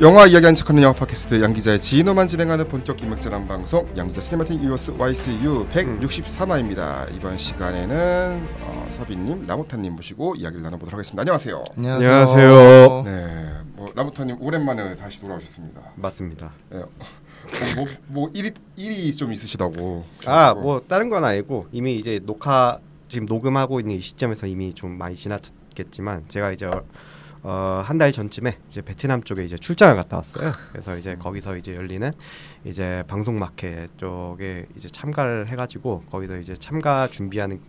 영화 이야기하는 척하는 영화 팟캐스트 양기자의 지인어만 진행하는 본격 기막자란 방송 양기자 시네마틱 유니버스 YCU 164화입니다. 이번 시간에는 서빈님, 라모타님 모시고 이야기를 나눠보도록 하겠습니다. 안녕하세요. 안녕하세요. 네, 라모타님 오랜만에 다시 돌아오셨습니다. 맞습니다. 네. 뭐 일이 좀 있으시다고. 뭐 다른 건 아니고 이미 이제 지금 녹음하고 있는 이 시점에서 이미 좀 많이 지났겠지만 제가 이제 한 달 전쯤에 이제 베트남 쪽에 이제 출장을 갔다 왔어요. 그래서 이제 거기서 이제 열리는 이제 방송 마켓 쪽에 이제 참가를 해가지고 거기서 이제 참가 준비하는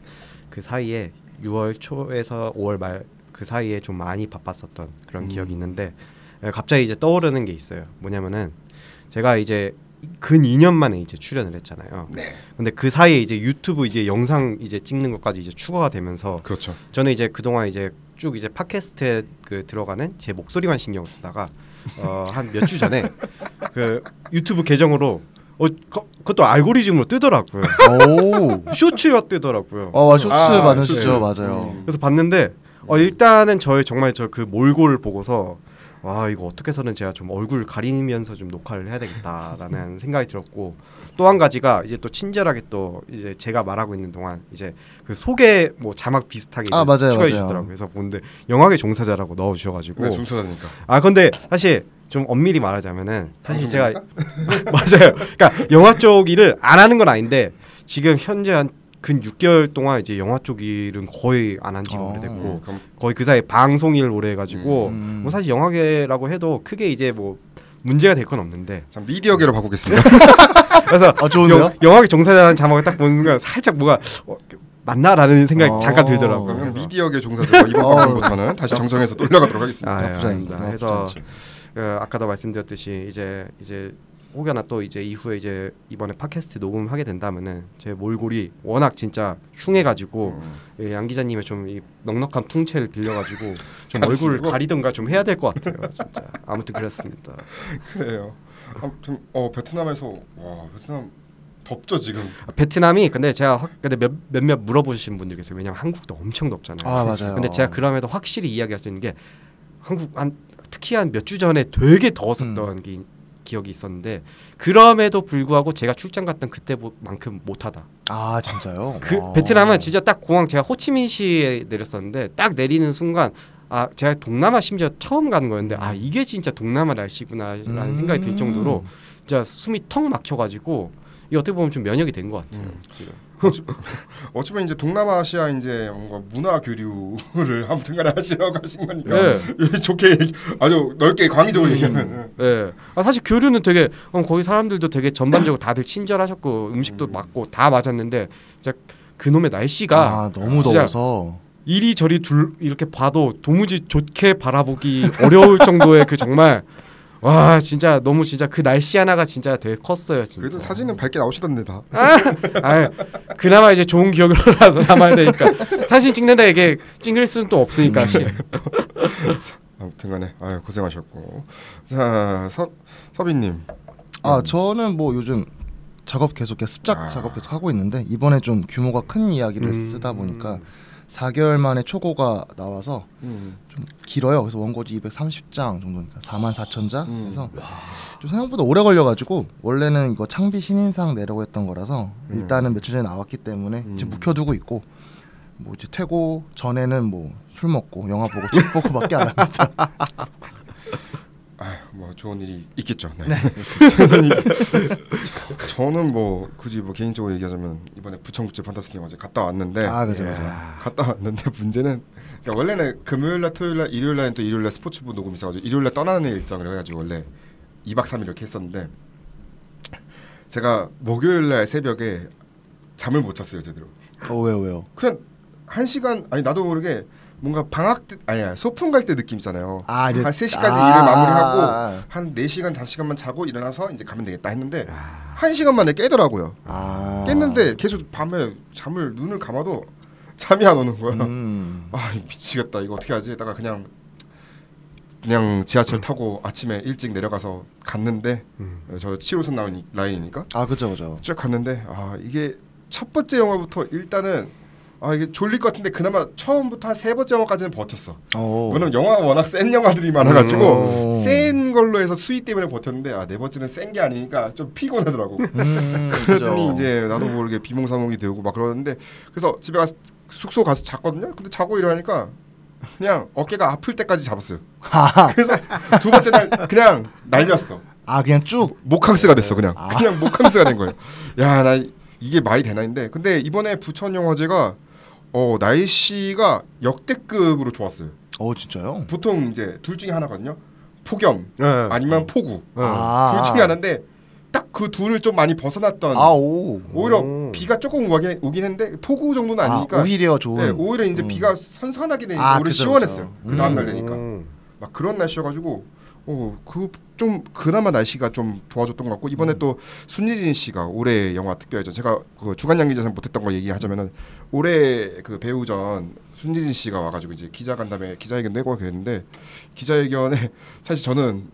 그 사이에 6월 초에서 5월 말 그 사이에 좀 많이 바빴었던 그런 기억이 있는데 갑자기 이제 떠오르는 게 있어요. 뭐냐면은 제가 이제 근 2년 만에 이제 출연을 했잖아요. 네. 근데 그 사이에 이제 유튜브 이제 영상 이제 찍는 것까지 이제 추가가 되면서 그렇죠. 저는 이제 그동안 이제 쭉 이제 팟캐스트에 들어가는 제 목소리만 신경 쓰다가 한 몇 주 전에 그 유튜브 계정으로 그것도 알고리즘으로 뜨더라고요. 오. 쇼츠가 뜨더라고요. 쇼츠 많으시죠, 맞아요. 그래서 봤는데 일단은 정말 저 그 몰골 보고서 와 이거 어떻게 해서는 제가 좀 얼굴 가리면서 좀 녹화를 해야 되겠다라는 생각이 들었고 또 한 가지가 이제 또 친절하게 또 이제 제가 말하고 있는 동안 이제 그 소개 뭐 자막 비슷하게 추가해 주시더라고요. 그래서 보는데 영화계 종사자라고 넣어 주셔가지고 네, 종사자니까. 근데 사실 좀 엄밀히 말하자면은 사실 제가 맞아요. 그러니까 영화 쪽 일을 안 하는 건 아닌데 지금 현재 한 근 6개월 동안 이제 영화 쪽 일은 거의 안 한 지가 오래됐고 거의 그 사이 방송 일을 오래 해가지고 뭐 사실 영화계라고 해도 크게 이제 뭐 문제가 될 건 없는데 참 미디어계로 바꾸겠습니다. 그래서 좋은데요? 영화계 종사자라는 자막을 딱 보는 순간 살짝 뭐가 맞나라는 생각이 잠깐 들더라고요. 그러면 미디어계 종사자 이번 방송부터는 다시 정정해서 돌려가도록 하겠습니다. 아닙니다. 그래서 아까도 말씀드렸듯이 이제 혹여나 또 이제 이후에 이제 이번에 팟캐스트 녹음하게 된다면은 제 몰골이 워낙 진짜 흉해가지고 양 기자님의 좀 이 넉넉한 풍채를 빌려가지고 좀 얼굴을 가리던가 좀 해야 될 것 같아요. 진짜 아무튼 그렇습니다. 그래요. 아무튼 베트남에서 베트남 덥죠 지금. 베트남이 근데 제가 근데 몇몇 물어보신 분들 계세요. 왜냐면 한국도 엄청 덥잖아요. 맞아요. 근데 제가 그럼에도 확실히 이야기할 수 있는 게 한국 특히 한 몇 주 전에 되게 더웠었던 기억이 있었는데 그럼에도 불구하고 제가 출장 갔던 그때만큼 못하다. 진짜요? 베트남은 진짜 딱 공항 제가 호치민시에 내렸었는데 딱 내리는 순간 제가 동남아 심지어 처음 가는 거였는데 이게 진짜 동남아 날씨구나라는 생각이 들 정도로 진짜 숨이 턱 막혀가지고 이 어떻게 보면 좀 면역이 된 것 같아요. 어쩌면 이제 동남아시아 이제 뭔가 문화 교류를 아무튼간에 하시려고 하신 거니까 좋게 아주 넓게 광의적으로 얘기하면. 네. 사실 교류는 되게 거기 사람들도 되게 전반적으로 다들 친절하셨고 음식도 맞고 다 맞았는데 진짜 그놈의 날씨가 너무 더워서 이리저리 이렇게 봐도 도무지 좋게 바라보기 어려울 정도의 그 정말. 와 진짜 너무 진짜 그 날씨 하나가 진짜 되게 컸어요. 진짜. 그래도 사진은 밝게 나오시던데 다. 그나마 이제 좋은 기억으로라도 남아야 되니까 사진 찍는데 이게 찍을 수는 또 없으니까. 아무튼간에 고생하셨고. 자 서빈님. 저는 뭐 요즘 작업 계속 습작 작업 계속 하고 있는데 이번에 좀 규모가 큰 이야기를 쓰다 보니까 4개월 만에 초고가 나와서 좀 길어요. 그래서 원고지 230장 정도니까 44,000자. 그래서 좀 생각보다 오래 걸려가지고 원래는 이거 창비 신인상 내려고 했던 거라서 일단은 며칠 전에 나왔기 때문에 지금 묵혀두고 있고 뭐 이제 퇴고 전에는 뭐 술 먹고 영화 보고 책 보고밖에 안 합니다. 뭐 좋은 일이 있겠죠. 네. 저는 뭐 굳이 뭐 개인적으로 얘기하자면 이번에 부천국제 판타스틱 영화제 갔다 왔는데 그죠. 갔다 왔는데 문제는 그러니까 원래는 금요일날 토요일날 일요일날 또 일요일날 스포츠부 녹음이 있어가지고 일요일날 떠나는 일정을 해가지고 원래 2박 3일 이렇게 했었는데 제가 목요일날 새벽에 잠을 못 잤어요 제대로. 왜요? 그냥 1시간 나도 모르게 뭔가 방학 때 소풍 갈 때 느낌 있잖아요. 한 3시까지 일을 마무리하고 한 4시간 5시간만 자고 일어나서 이제 가면 되겠다 했는데 1시간 만에 깨더라고요. 깼는데 계속 밤에 눈을 감아도 잠이 안 오는 거야. 미치겠다 이거 어떻게 하지? 다가 그냥 지하철 타고 아침에 일찍 내려가서 갔는데 저 7호선 나오는 라인이니까 그죠. 쭉 갔는데 이게 첫 번째 영화부터 일단은 이게 졸릴 것 같은데 그나마 처음부터 한 3번째 영화까지는 버텼어. 왜냐면 영화가 워낙 센 영화들이 많아가지고 센 걸로 해서 수위 때문에 버텼는데 4번째는 센 게 아니니까 좀 피곤하더라고. 그러더니 이제 나도 모르게 비몽사몽이 되고 막 그러는데 그래서 집에 가서 숙소 가서 잤거든요. 근데 자고 일어나니까 그냥 어깨가 아플 때까지 잡았어요. 그래서 2번째 날 그냥 날렸어. 그냥 쭉 모캉스가 됐어. 그냥 모캉스가 된 거예요. 야, 나 이게 말이 되나 했는데 근데 이번에 부천영화제가 날씨가 역대급으로 좋았어요. 진짜요? 보통 이제 둘 중에 하나거든요. 폭염 아니면 폭우 둘 중에 하나인데 딱 그 둘을 좀 많이 벗어났던 오히려 비가 조금 오긴 했는데 폭우 정도는 아니니까 오히려 좋은. 네, 오히려 이제 비가 선선하게 되니까 오히려 시원했어요. 그 다음 날 되니까 막 그런 날씨여가지고 그 좀 그나마 날씨가 좀 도와줬던 것 같고 이번에 또 손예진 씨가 올해 영화 특별전 제가 그 주간 양기자상 못했던 거 얘기하자면은 올해 그 배우전 손예진 씨가 와가지고 이제 기자간담회 기자회견도 하고 그랬는데 기자회견에 사실 저는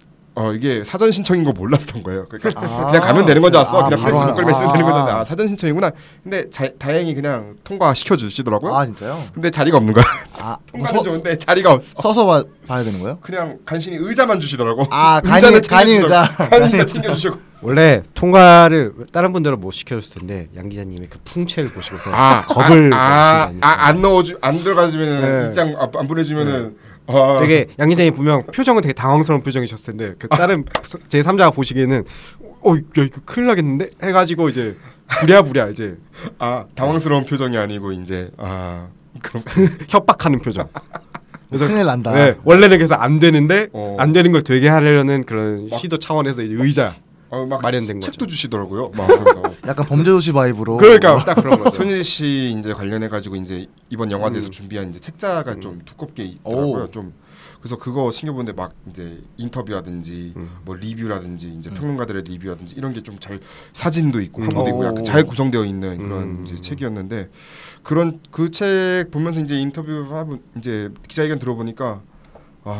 이게 사전 신청인 거 몰랐던 거예요. 그러니까 그냥 가면 되는 건 줄 알았어. 그냥 프레스 목걸이만 쓰면 되는 거잖아요. 사전 신청이구나. 근데 다행히 그냥 통과시켜 주시더라고요. 진짜요? 근데 자리가 없는 거야. 통과는 좋은데 자리가 없어. 서서 봐야 되는 거예요? 그냥 간신히 의자만 주시더라고. 간이 의자 챙겨주시고. 원래 통과를 다른 분들은 못 시켜줬을 텐데 양 기자님의 그 풍채를 보시고서 겁을 안 들어가주면 입장 안 보내주면은. 되게 양 기자님 분명 표정은 되게 당황스러운 표정이셨을 텐데 그 다른 제 3자가 보시기에는 야 이거 큰일 나겠는데 해가지고 이제 부랴부랴 이제 당황스러운 표정이 아니고 이제 그럼 협박하는 표정. 그래서 큰일 난다. 네, 원래는 그래서 안 되는데 안 되는 걸 되게 하려는 그런 시도 차원에서 이제 의자 막 마련된 거죠. 책도 주시더라고요. 약간 범죄도시 바이브로. 그러니까 딱 그런 거죠. 손예진 씨 이제 관련해 가지고 이제 이번 영화제에서 준비한 이제 책자가 좀 두껍게 있더라고요. 좀 그래서 그거 챙겨보는데 막 이제 인터뷰라든지 뭐 리뷰라든지 이제 평론가들의 리뷰라든지 이런 게 좀 잘 사진도 있고 화보도 있고 약간 잘 구성되어 있는 그런 이제 책이었는데 그런 그 책 보면서 이제 인터뷰하고 이제 기자회견 들어보니까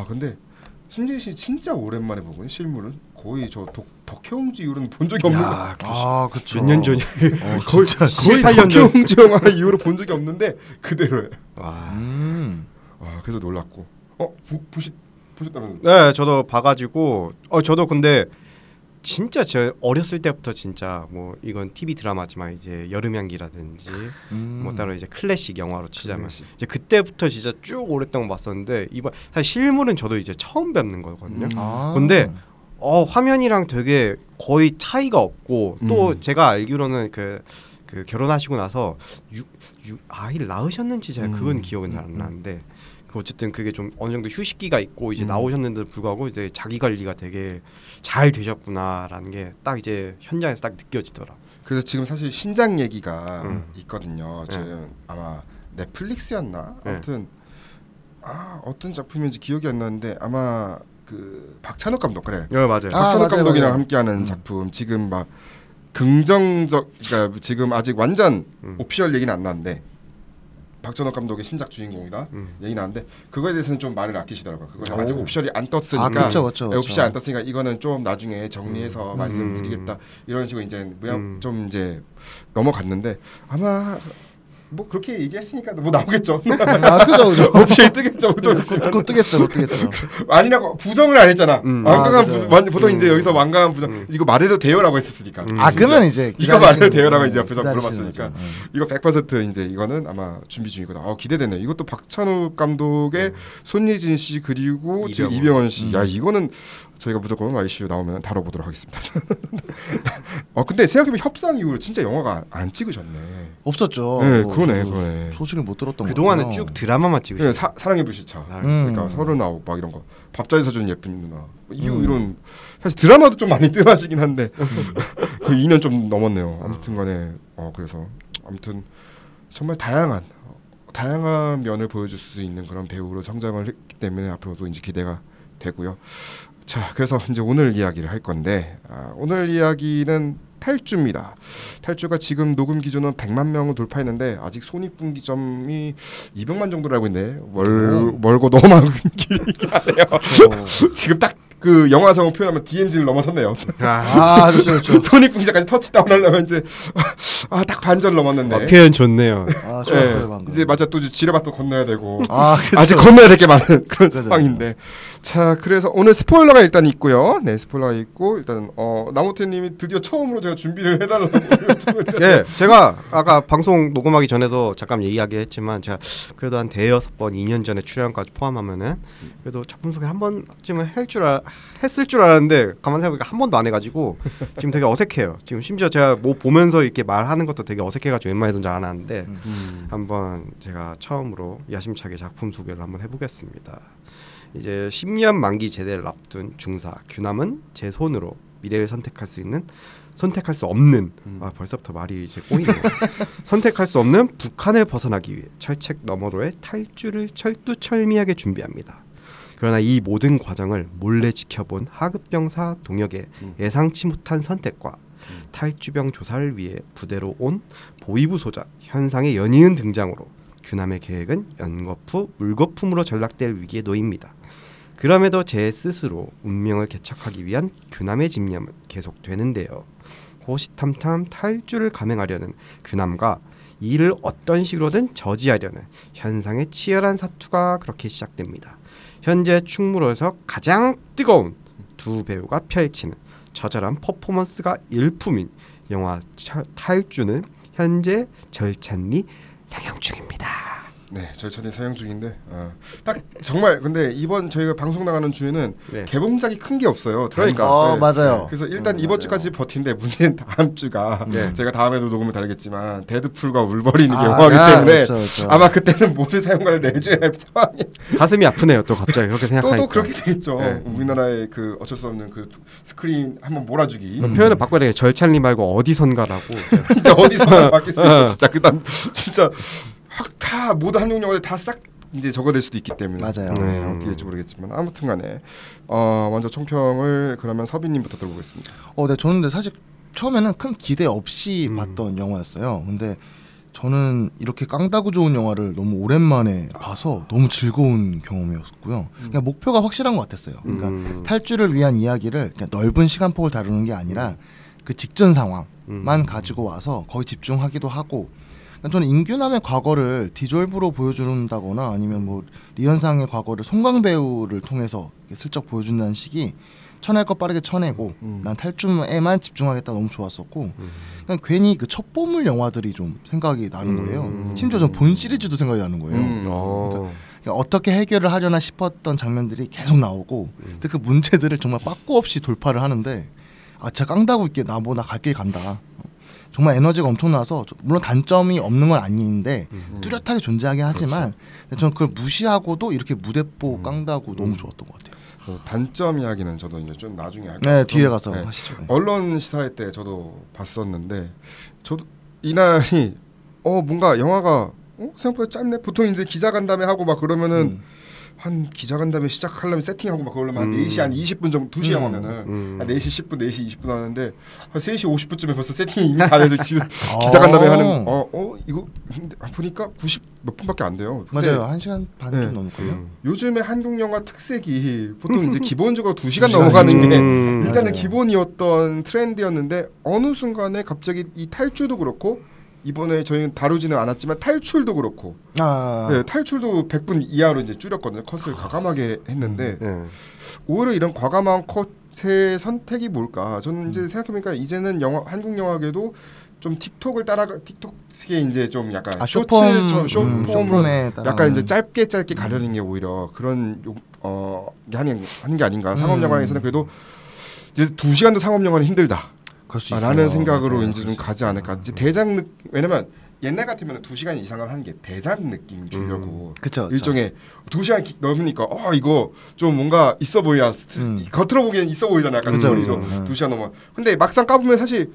근데 손예진 씨 진짜 오랜만에 보거든요. 실물은 거의 저 덕혜옹지 이후로는 본 적이 없는 거. 그렇죠. 몇 년 전이 거의 18년 덕혜옹지 영화 이후로 본 적이 없는데 그대로예요. 그래서 놀랐고. 보셨다면서요? 네, 저도 봐가지고 저도 근데 진짜 저 어렸을 때부터 진짜 뭐 이건 TV 드라마지만 이제 여름향기라든지 뭐 따로 이제 클래식 영화로 치자면 이제 그때부터 진짜 쭉 오랫동안 봤었는데 이번 사실 실물은 저도 이제 처음 뵙는 거거든요. 근데 화면이랑 되게 거의 차이가 없고 또 제가 알기로는 그 결혼하시고 나서 아이를 낳으셨는지 제가 그건 기억은 잘 안 나는데 어쨌든 그게 좀 어느 정도 휴식기가 있고 이제 나오셨는데도 불구하고 이제 자기 관리가 되게 잘 되셨구나라는 게 딱 이제 현장에서 딱 느껴지더라. 그래서 지금 사실 신작 얘기가 있거든요. 지금 아마 넷플릭스였나? 아무튼 어떤 작품인지 기억이 안 나는데 아마 그 박찬욱 감독 맞아요. 박찬욱 감독이랑 함께하는 작품 지금 막 긍정적 그러니까 지금 아직 완전 오피셜 얘기는 안 나는데. 박찬욱 감독의 신작 주인공이다 얘기 나는데 그거에 대해서는 좀 말을 아끼시더라고요. 그거 아직 오피셜이 안 떴으니까 그렇죠. 오피셜 안 떴으니까 이거는 좀 나중에 정리해서 말씀드리겠다 이런 식으로 이제 좀 이제 넘어갔는데 아마 뭐 그렇게 얘기했으니까 뭐 나오겠죠. 그죠. 오피셜이 뜨겠죠. 곧 뜨겠죠. 아니라고 부정을 안 했잖아. 보통 이제 여기서 완강한 부정 이거 말해도 돼요라고 했었으니까. 그러면 이제 이거 말해도 돼요라고 이제 앞에서 물어봤으니까 이거 100% 이제 이거는 아마 준비 중이거든. 기대되네. 이것도 박찬욱 감독의 손예진 씨 그리고 이병헌 씨. 야 이거는 저희가 무조건 ICU 나오면 다뤄보도록 하겠습니다. 근데 생각해보면 협상 이후로 진짜 영화가 안 찍으셨네. 없었죠. 네, 그러네. 소식을 못 들었던 거. 그동안은 쭉 드라마만 찍으셨어요. 사랑의 불시착. 그러니까 39 막 이런 거. 밥잘 사주는 예쁜 누나. 이런 사실 드라마도 좀 많이 뜸하시긴 한데 그 2년 좀 넘었네요. 아무튼간에 그래서 아무튼 정말 다양한 면을 보여줄 수 있는 그런 배우로 성장을 했기 때문에 앞으로도 이제 기대가 되고요. 자, 그래서 이제 오늘 이야기를 할 건데 오늘 이야기는 탈주입니다. 탈주가 지금 녹음 기준은 100만 명을 돌파했는데 아직 손익분기점이 200만 정도로 알고 있네. 멀고 너무 많은 길이긴 하네요. 지금 딱 그 영화성을 표현하면 DMZ를 넘어섰네요. 그렇죠. 손익분 기자까지 터치다운 하려면 이제 딱 반절 넘었는데. 표현 좋네요. 좋았어요 방금. 이제 맞아 또 지뢰밭도 건너야 되고 그쵸. 아직 건너야 될 게 많은 그런 상황인데. 자 그래서 오늘 스포일러가 일단 있고요. 네 스포일러가 있고 일단 나무태님이 드디어 처음으로 제가 준비를 해달라고 요청을 드렸어요. 네, 제가 아까 방송 녹음하기 전에도 잠깐 얘기하긴 제가 그래도 한 대여섯 번 2년 전에 출연까지 포함하면은 그래도 작품 소개를 한 번쯤은 했을 줄 알았는데 가만 생각해보니까 한 번도 안 해가지고 지금 되게 어색해요. 지금 심지어 제가 뭐 보면서 이렇게 말하는 것도 되게 어색해가지고 웬만해서는 잘 안 하는데 한번 제가 처음으로 야심차게 작품 소개를 한번 해보겠습니다. 이제 10년 만기 제대를 앞둔 중사 규남은 제 손으로 미래를 선택할 수 없는 벌써부터 말이 이제 꼬이네요. 선택할 수 없는 북한을 벗어나기 위해 철책 너머로의 탈주를 철두철미하게 준비합니다. 그러나 이 모든 과정을 몰래 지켜본 하급병사 동혁의 예상치 못한 선택과 탈주병 조사를 위해 부대로 온 보위부 소자 현상의 연이은 등장으로 규남의 계획은 연거푸 물거품으로 전락될 위기에 놓입니다. 그럼에도 제 스스로 운명을 개척하기 위한 규남의 집념은 계속되는데요. 호시탐탐 탈주를 감행하려는 규남과 이를 어떤 식으로든 저지하려는 현상의 치열한 사투가 그렇게 시작됩니다. 현재 충무로에서 가장 뜨거운 두 배우가 펼치는 처절한 퍼포먼스가 일품인 영화 탈주는 현재 절찬리 상영 중입니다. 네, 절찬리 상영 중인데 딱 정말 근데 이번 저희가 방송 나가는 주에는 개봉작이 큰 게 없어요. 그러니까 맞아요. 그래서 일단 이번 주까지 버틴데 문제는 다음 주가 제가 다음에도 녹음을 다루겠지만 데드풀과 울버린이 개봉하기 때문에 그렇죠. 아마 그때는 모든 사용가를 내줘야 할 상황이 가슴이 아프네요. 또 갑자기 그렇게 생각하니까 또 그렇게 되겠죠. 우리나라의 그 어쩔 수 없는 그 스크린 한번 몰아주기 표현을 바꿔야 되겠죠. 절찬리 말고 어디선가라고 이제 어디선가 바뀔 수도 있어. 진짜 그다음 진짜 확 다 모든 한국 영화들 다 싹 이제 적어낼 수도 있기 때문에 맞아요. 어떻게 될지 모르겠지만 아무튼간에 먼저 총평을 그러면 서빈님부터 들어보겠습니다. 네, 저는 근데 사실 처음에는 큰 기대 없이 봤던 영화였어요. 근데 저는 이렇게 깡다구 좋은 영화를 너무 오랜만에 봐서 너무 즐거운 경험이었고요. 그냥 목표가 확실한 것 같았어요. 그러니까 탈주를 위한 이야기를 그냥 넓은 시간폭을 다루는 게 아니라 그 직전 상황만 가지고 와서 거의 집중하기도 하고. 저는 임규남의 과거를 디졸브로 보여준다거나 아니면 뭐 리현상의 과거를 송강 배우를 통해서 슬쩍 보여준다는 식이 쳐낼 거 빠르게 쳐내고 난 탈주에만 집중하겠다 너무 좋았었고 그냥 괜히 그 첩보물 영화들이 좀 생각이 나는 거예요. 심지어 전 본 시리즈도 생각이 나는 거예요. 그러니까 어떻게 해결을 하려나 싶었던 장면들이 계속 나오고 근데 그 문제들을 정말 빠꾸 없이 돌파를 하는데 진짜 깡다구 있게 나 갈 길 간다. 정말 에너지가 엄청나서 물론 단점이 없는 건 아닌데 뚜렷하게 존재하긴 하지만 저는 그걸 무시하고도 이렇게 무대뽀 깡다구 너무 좋았던 것 같아요. 단점 이야기는 저도 이제 좀 나중에 할게요. 네, 뒤에 가서 하시죠. 언론 시사회 때 저도 봤었는데 저도 이날이 뭔가 영화가 생각보다 짧네. 보통 이제 기자간담회 하고 막 그러면은 한 기자간담회 시작하려면 세팅하고 막 그러려면 한 4시 한 20분 정도 2시 영화면은 한 4시 10분 4시 20분 하는데 한 3시 50분쯤에 벌써 세팅이 이미 다 돼서 기자간담회 하는 이거 보니까 90 몇 분밖에 안 돼요. 맞아요. 1시간 반 좀 넘을걸요. 요즘에 한국 영화 특색이 보통 이제 기본적으로 2시간 넘어가는 게 일단은 기본이었던 트렌드였는데 어느 순간에 갑자기 이 탈주도 그렇고 이번에 저희는 다루지는 않았지만 탈출도 그렇고 네, 탈출도 100분 이하로 이제 줄였거든요. 컷을 과감하게 했는데 오히려 이런 과감한 컷의 선택이 뭘까? 저는 이제 생각해보니까 이제는 한국 영화계도 좀 틱톡을 틱톡에 이제 좀 약간 쇼폼으로 약간 이제 짧게 가려는 게 오히려 그런 하는 게 아닌가. 상업 영화에서는 그래도 이제 2시간도 상업 영화는 힘들다. 라는 생각으로 맞아요. 이제 좀 가지 않을까. 이제 왜냐면 옛날 같으면 2시간 이상을 하는 게 대작 느낌 주려고 그쵸. 일종의 2시간 넘으니까 이거 좀 뭔가 있어 보여야 겉으로 보기엔 있어 보이잖아요. 약간 스토리도 2시간 넘어. 근데 막상 까보면 사실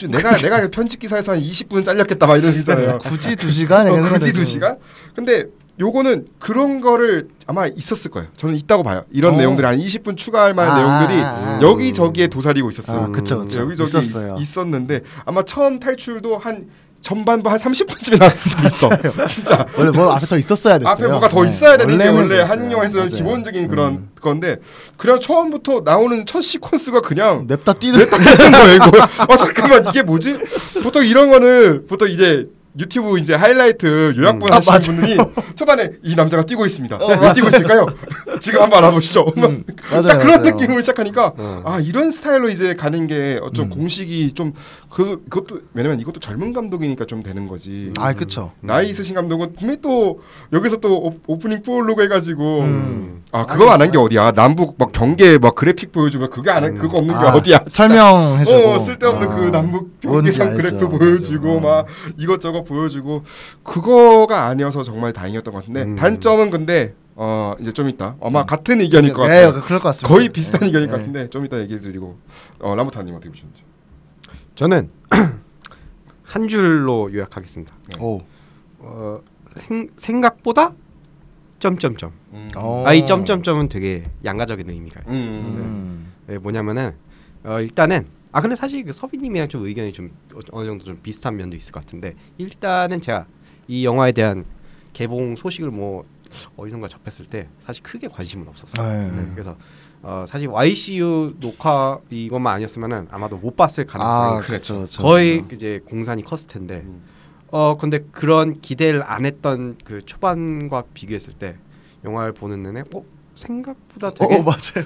내가 편집 기사에서 한 20분 잘렸겠다 막 이런 거 있잖아요. 굳이 2시간? 굳이 2시간? 근데 요거는 그런 거를 아마 있었을 거예요. 저는 있다고 봐요. 이런 내용들이 한 20분 추가할 만한 내용들이 여기저기에 도사리고 있었어요. 그쵸. 여기저기 있었는데 아마 처음 탈출도 한 전반부 한 30분쯤에 나올 수도 있어. 진짜. 원래 뭐 앞에 더 있었어야 됐어요. 앞에 뭐가 더 있어야 되는 게 원래 한국 영화에서 기본적인 그런 건데 그냥 처음부터 나오는 첫 시퀀스가 그냥 냅다 뛰는 거예요. 이거. 잠깐만 이게 뭐지? 보통 이런 거는 보통 이제 유튜브 이제 하이라이트 요약본 하시는 분들이 초반에 이 남자가 뛰고 있습니다. 왜 뛰고 있을까요? 지금 한번 알아보시죠. 딱 그런 느낌으로 시작하니까 아 이런 스타일로 이제 가는 게 어쩜 공식이 좀 그것도 왜냐면 이것도 젊은 감독이니까 좀 되는 거지. 아 그렇죠. 나이 있으신 감독은 분명히 또 여기서 또 오프닝 프롤로그 해가지고 아 그거 안 한 게 어디야? 남북 막 경계 막 그래픽 보여주고 그게 안 그거 없는 게 어디야? 설명해주고 쓸데없는 그 남북 경계상 그래프 보여주고 막 이것저것 보여주고 그거가 아니어서 정말 다행이었던 것 같은데 단점은 근데 이제 좀 이따 아마 같은 의견일 것 같아요. 네, 그럴 것 같습니다. 거의 비슷한 의견일 것 같은데 좀 이따 얘기 드리고 라모타님 어떻게 보시는지. 저는 한 줄로 요약하겠습니다. 오. 생각보다 점점점. 이 점점점은 되게 양가적인 의미가 있어요. 네, 뭐냐면은 일단은 근데 사실 그 서비님이랑 좀 의견이 좀 어느 정도 좀 비슷한 면도 있을 것 같은데 일단은 제가 이 영화에 대한 개봉 소식을 뭐 어디선가 접했을 때 사실 크게 관심은 없었어요. 네, 그래서 사실 YCU 녹화 이것만 아니었으면은 아마도 못 봤을 가능성이 그렇죠. 거의 이제 공산이 컸을 텐데 근데 그런 기대를 안 했던 그 초반과 비교했을 때 영화를 보는 내내 생각보다 되게 맞아요.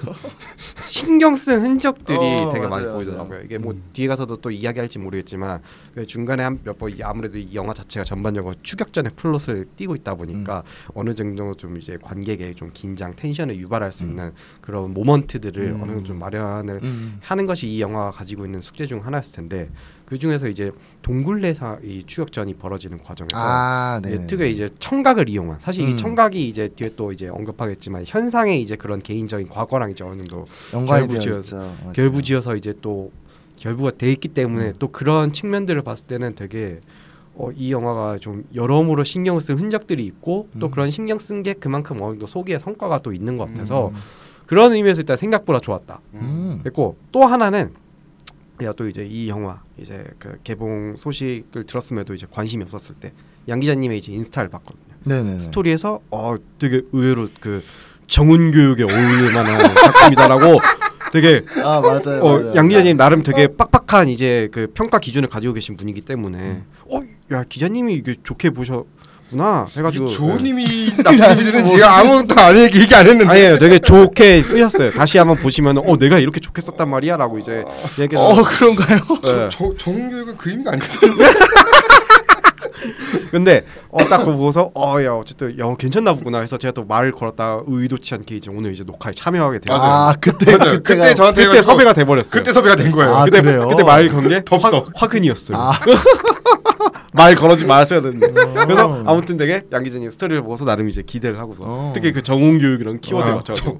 신경 쓴 흔적들이 되게 많이 맞아요. 보이더라고요. 이게 뭐 뒤에 가서도 또 이야기할지 모르겠지만 중간에 한 몇 번 아무래도 이 영화 자체가 전반적으로 추격전의 플롯을 띄고 있다 보니까 어느 정도 좀 이제 관객의 좀 긴장, 텐션을 유발할 수 있는 그런 모먼트들을 어느 정도 좀 마련을 하는 것이 이 영화가 가지고 있는 숙제 중 하나였을 텐데 그 중에서 이제 동굴내사 이 추격전이 벌어지는 과정에서 특히 이제 청각을 이용한 사실 이 청각이 이제 뒤에 또 이제 언급하겠지만 현상의 이제 그런 개인적인 과거랑 이제 어느 정도 결부지어서 이제 또 결부가 돼 있기 때문에 또 그런 측면들을 봤을 때는 되게 이 영화가 좀 여러모로 신경을 쓴 흔적들이 있고 또 그런 신경 쓴 게 그만큼 어느 정도 소기의 성과가 또 있는 것 같아서 그런 의미에서 일단 생각보다 좋았다. 그리고 또 하나는 또 이제 이 영화 이제 그 개봉 소식을 들었음에도 이제 관심이 없었을 때 양 기자님의 이제 인스타를 봤거든요. 네네. 스토리에서 되게 의외로 그 정운 교육에 어울릴 만한 작품이다라고 되게 맞아요. 양 기자님 나름 되게 빡빡한 이제 그 평가 기준을 가지고 계신 분이기 때문에 야 기자님이 이게 좋게 보셨구나 해가지고 조님이지 나쁜님이지는 제가 아무것도 안 얘기 안 했는데 아니에요. 되게 좋게 쓰셨어요. 다시 한번 보시면 내가 이렇게 좋게 썼단 말이야라고 이제 얘기해서 그런가요? 정교육은 그 의미가 아니거든요. 근데 딱 그거 보고서 야 어쨌든 괜찮나 보구나 해서 제가 또 말을 걸었다가 의도치 않게 이제 오늘 이제 녹화에 참여하게 됐어요. 그때 저한테 그때 섭외가 돼버렸어요. 그때 섭외가 된 거예요. 그때 말 건 게 화근이었어요. 말 걸어지 말았어야 되는데. 그래서 아무튼 되게 양 기자님 스토리를 보고서 나름 이제 기대를 하고서 특히 그 정운 교육이랑 키워드 맞춰서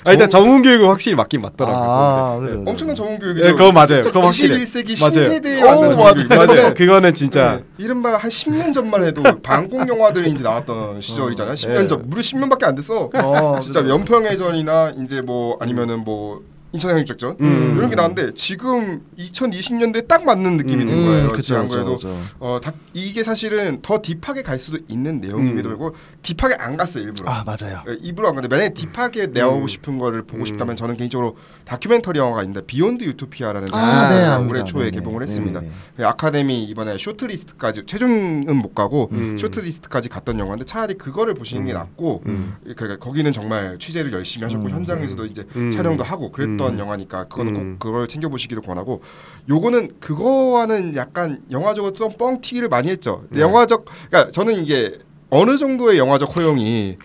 일단 정운 교육은 확실히 맞긴 맞더라고요. 엄청난 정운 교육이죠. 네, 그거 맞아요. 그거 확실히 21세기 신세대에 맞는 정운 교육. 맞아요. 그거는 진짜 이른바 한 10년 전만 해도 방공 영화들이 이제 나왔던 시절이잖아요. 10년 전 무려 10년밖에 안 됐어. 진짜 연평해전이나 이제 뭐 아니면은 뭐 인천항일작전 이런 게 나왔는데 지금 2020년대에 딱 맞는 느낌이 든 거예요. 그쵸, 그래도 이게 사실은 더 딥하게 갈 수도 있는 내용임에도 불구하고 딥하게 안 갔어요 일부러. 맞아요. 일부러 안 갔는데 만약에 딥하게 내오고 싶은 거를 보고 싶다면 저는 개인적으로 다큐멘터리 영화가 있는데 비욘드 유토피아라는 영화가 올해 초에 개봉을 했습니다. 아카데미 이번에 쇼트리스트까지 최종은 못 가고 쇼트리스트까지 갔던 영화인데 차라리 그거를 보시는 게 낫고 그러니까 거기는 정말 취재를 열심히 하셨고 현장에서도 이제 촬영도 하고 그랬던 영화니까 그거는 꼭 그걸 챙겨보시기를 권하고 요거는 그거와는 약간 영화적으로 좀 뻥튀기를 많이 했죠. 그러니까 저는 이게 어느 정도의 영화적 허용이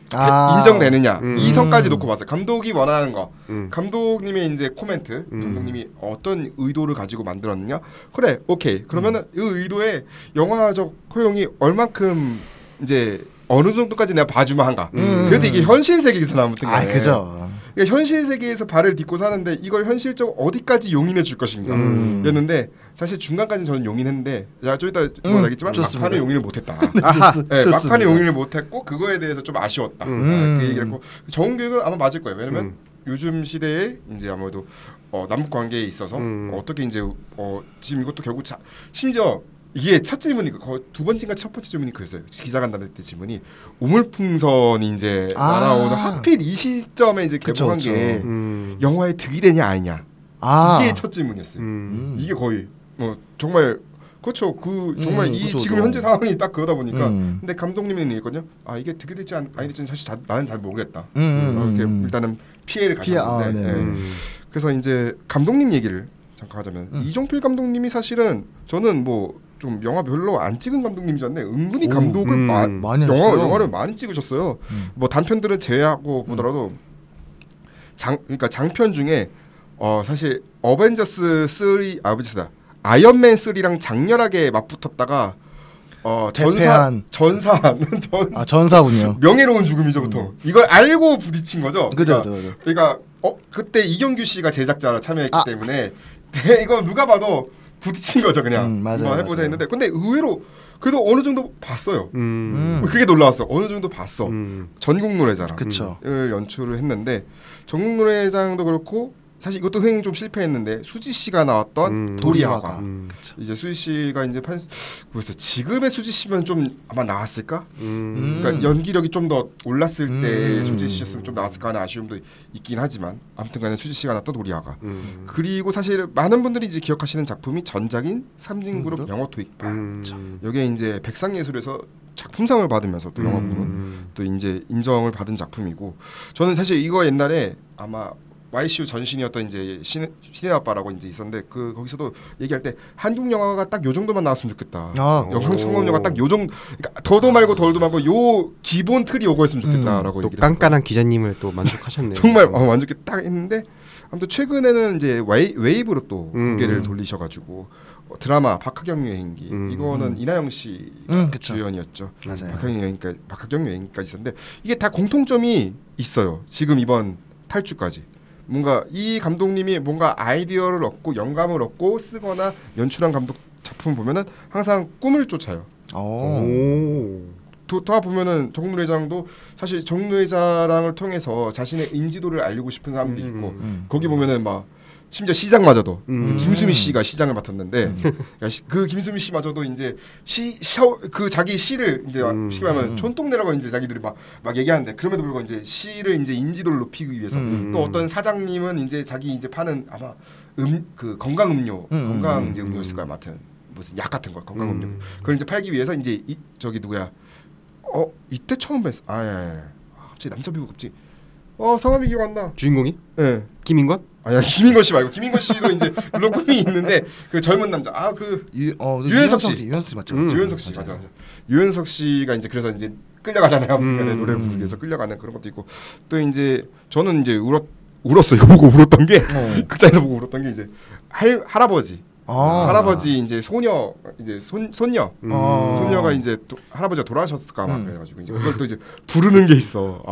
인정되느냐 이 선까지 놓고 봤어요. 감독이 원하는 거, 감독님의 이제 코멘트, 감독님이 어떤 의도를 가지고 만들었느냐. 그래, 오케이. 그러면은 이 의도에 영화적 허용이 얼만큼 이제 어느 정도까지 내가 봐주면 한가. 그래도 이게 현실 세계에서 나무튼 간에. 그죠. 그러니까 현실 세계에서 발을 딛고 사는데 이걸 현실적 어디까지 용인해 줄 것인가 였는데 사실 중간까지는 저는 용인했는데 좀 이따 얘기했지만 막판에 용인을 못했다. 막판에 용인을 못했고 그거에 대해서 좀 아쉬웠다. 그 얘기를 했고 정운 교육은 아마 맞을 거예요. 왜냐면 요즘 시대에 이제 아무래도 남북 관계에 있어서 어떻게 이제 지금 이것도 결국 심지어 이게 첫 질문이 두 번째인가 첫 번째 질문이 그랬어요. 기자간담회 때 질문이 우물풍선이 이제 날아오는 하필 이 시점에 이제 개봉한 게 영화에 득이 되냐 아니냐. 이게 첫 질문이었어요. 이게 거의 뭐 정말 그렇죠. 정말 이 그쵸, 지금 현재 상황이 딱 그러다 보니까 근데 감독님은 얘기했거든요. 이게 득이 될지 아닐지 사실 나는 잘 모르겠다. 이렇게 일단은 피해를 가졌는데 그래서 이제 감독님 얘기를 잠깐 하자면 이종필 감독님이 사실은 저는 뭐 좀 영화 별로 안 찍은 감독님인 줄 알았는데 은근히 감독을 많이 영화를 많이 찍으셨어요. 뭐 단편들은 제외하고 보더라도 그러니까 장편 중에 사실 어벤져스 3 아이언맨 3랑 장렬하게 맞붙었다가 전사군요. 명예로운 죽음이죠 보통. 이걸 알고 부딪힌 거죠. 그죠. 그러니까 그때 이경규 씨가 제작자로 참여했기 때문에 이거 누가 봐도 부딪힌 거죠 그냥. 맞아요, 해보자 했는데 근데 의외로 그래도 어느 정도 봤어요. 그게 놀라웠어. 어느 정도 봤어. 전국 노래자랑을 연출을 했는데 전국 노래자랑도 그렇고 사실 이것도 흥행 좀 실패했는데 수지 씨가 나왔던 도리아가 이제 수지 씨가 이제 그래서 지금의 수지 씨면 좀 아마 나왔을까? 그러니까 연기력이 좀 더 올랐을 때 수지 씨였으면 좀 나왔을까 하는 아쉬움도 있긴 하지만 아무튼간에 수지 씨가 나왔던 도리아가 그리고 사실 많은 분들이 이제 기억하시는 작품이 전작인 삼진그룹 영어 토익반 여기에 이제 백상예술에서 작품상을 받으면서 또 영화 부문 또 이제 인정을 받은 작품이고 저는 사실 이거 옛날에 아마 YCU 전신이었던 이제 신의 아빠라고 이제 있었는데 거기서도 얘기할 때 한국 영화가 딱 요 정도만 나왔으면 좋겠다. 영국 성공 영화 딱 요 정도 그러니까 더도 말고 덜도 말고 요 기본 틀이 요거였으면 좋겠다라고 또 깐깐한 기자님을 또 만족하셨네요. 정말 만족해 딱 했는데 아무튼 최근에는 이제 웨이브로 또 고개를 돌리셔가지고 드라마 박하경 여행기 이거는 이나영 씨가 주연이었죠. 맞아요. 박하경 여행기까지 있었는데 이게 다 공통점이 있어요. 지금 이번 탈주까지. 뭔가 이 감독님이 뭔가 아이디어를 얻고 영감을 얻고 쓰거나 연출한 감독 작품 보면은 항상 꿈을 쫓아요. 다 보면은 정누회장도 사실 정누회장을 통해서 자신의 인지도를 알리고 싶은 사람도 있고 거기 보면은 막 심지어 시장마저도 김수미 씨가 시장을 맡았는데 그 김수미 씨마저도 이제 그 자기 시를 이제 쉽게 말하면 촌동네라고 이제 자기들이 막 얘기하는데 그럼에도 불구하고 이제 시를 이제 인지도를 높이기 위해서 또 어떤 사장님은 이제 자기 이제 파는 아마 그 건강 음료 건강 이제 음료였을 거야 맡은 무슨 약 같은 거 건강 음료 그걸 이제 팔기 위해서 이제 저기 누구야 이때 처음 뵀어 갑자기 남자 배우 갑자기 성함이 기억 안 나. 주인공이? 네. 김인권? 아니야 김인권 씨 말고 김인권 씨도 이제 물론 꿈이 있는데 그 젊은 남자 유현석 씨 맞죠? 유현석 씨 맞아. 유현석 씨가 이제 그래서 이제 끌려가잖아요. 노래를 부르기 위해서 끌려가는 그런 것도 있고 또 이제 저는 이제 울었어 이거 보고 울었던 게 극장에서 보고 울었던 게 이제 할아버지 이제 소녀 이제 손녀가 이제 할아버지가 돌아가셨을까 막 그래가지고 이제 그걸 또 이제 부르는 게 있어.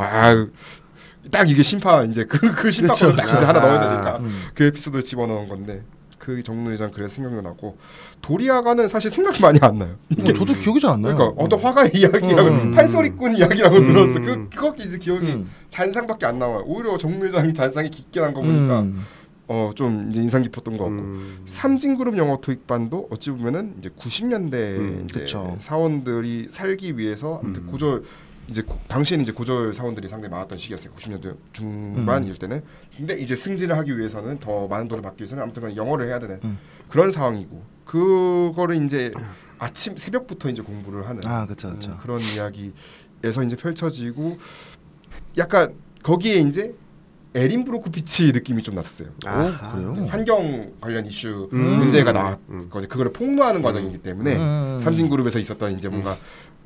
딱 이게 심파 이제 그 심파를 딱 진짜 하나 넣어야 되니까 그 에피소드를 집어넣은 건데 그 정누회장 그래서 생각이 나고 도리아가는 사실 생각이 많이 안 나요. 저도 기억이 잘 안 나요. 그러니까 어떤 화가의 이야기라고 판소리꾼 이야기라고 들었어. 그거 이제 기억이 잔상밖에 안 나와요. 오히려 정누회장이 잔상이 깊게 난 거 보니까 좀 이제 인상 깊었던 것 같고 삼진그룹 영어 토익반도 어찌 보면은 이제 90년대 이제 사원들이 살기 위해서 아무튼 고졸 이제 당시에는 이제 고졸 사원들이 상당히 많았던 시기였어요. 90년대 중반 이럴 때는. 근데 이제 승진을 하기 위해서는 더 많은 돈을 받기 위해서는 아무튼 영어를 해야 되는 그런 상황이고 그거를 이제 아침 새벽부터 이제 공부를 하는 그런 이야기에서 이제 펼쳐지고 약간 거기에 이제 에린 브로코비치 느낌이 좀 났었어요. 그래요? 환경 관련 이슈 문제가 나왔거든요. 그거를 폭로하는 과정이기 때문에 삼진그룹에서 있었던 이제 뭔가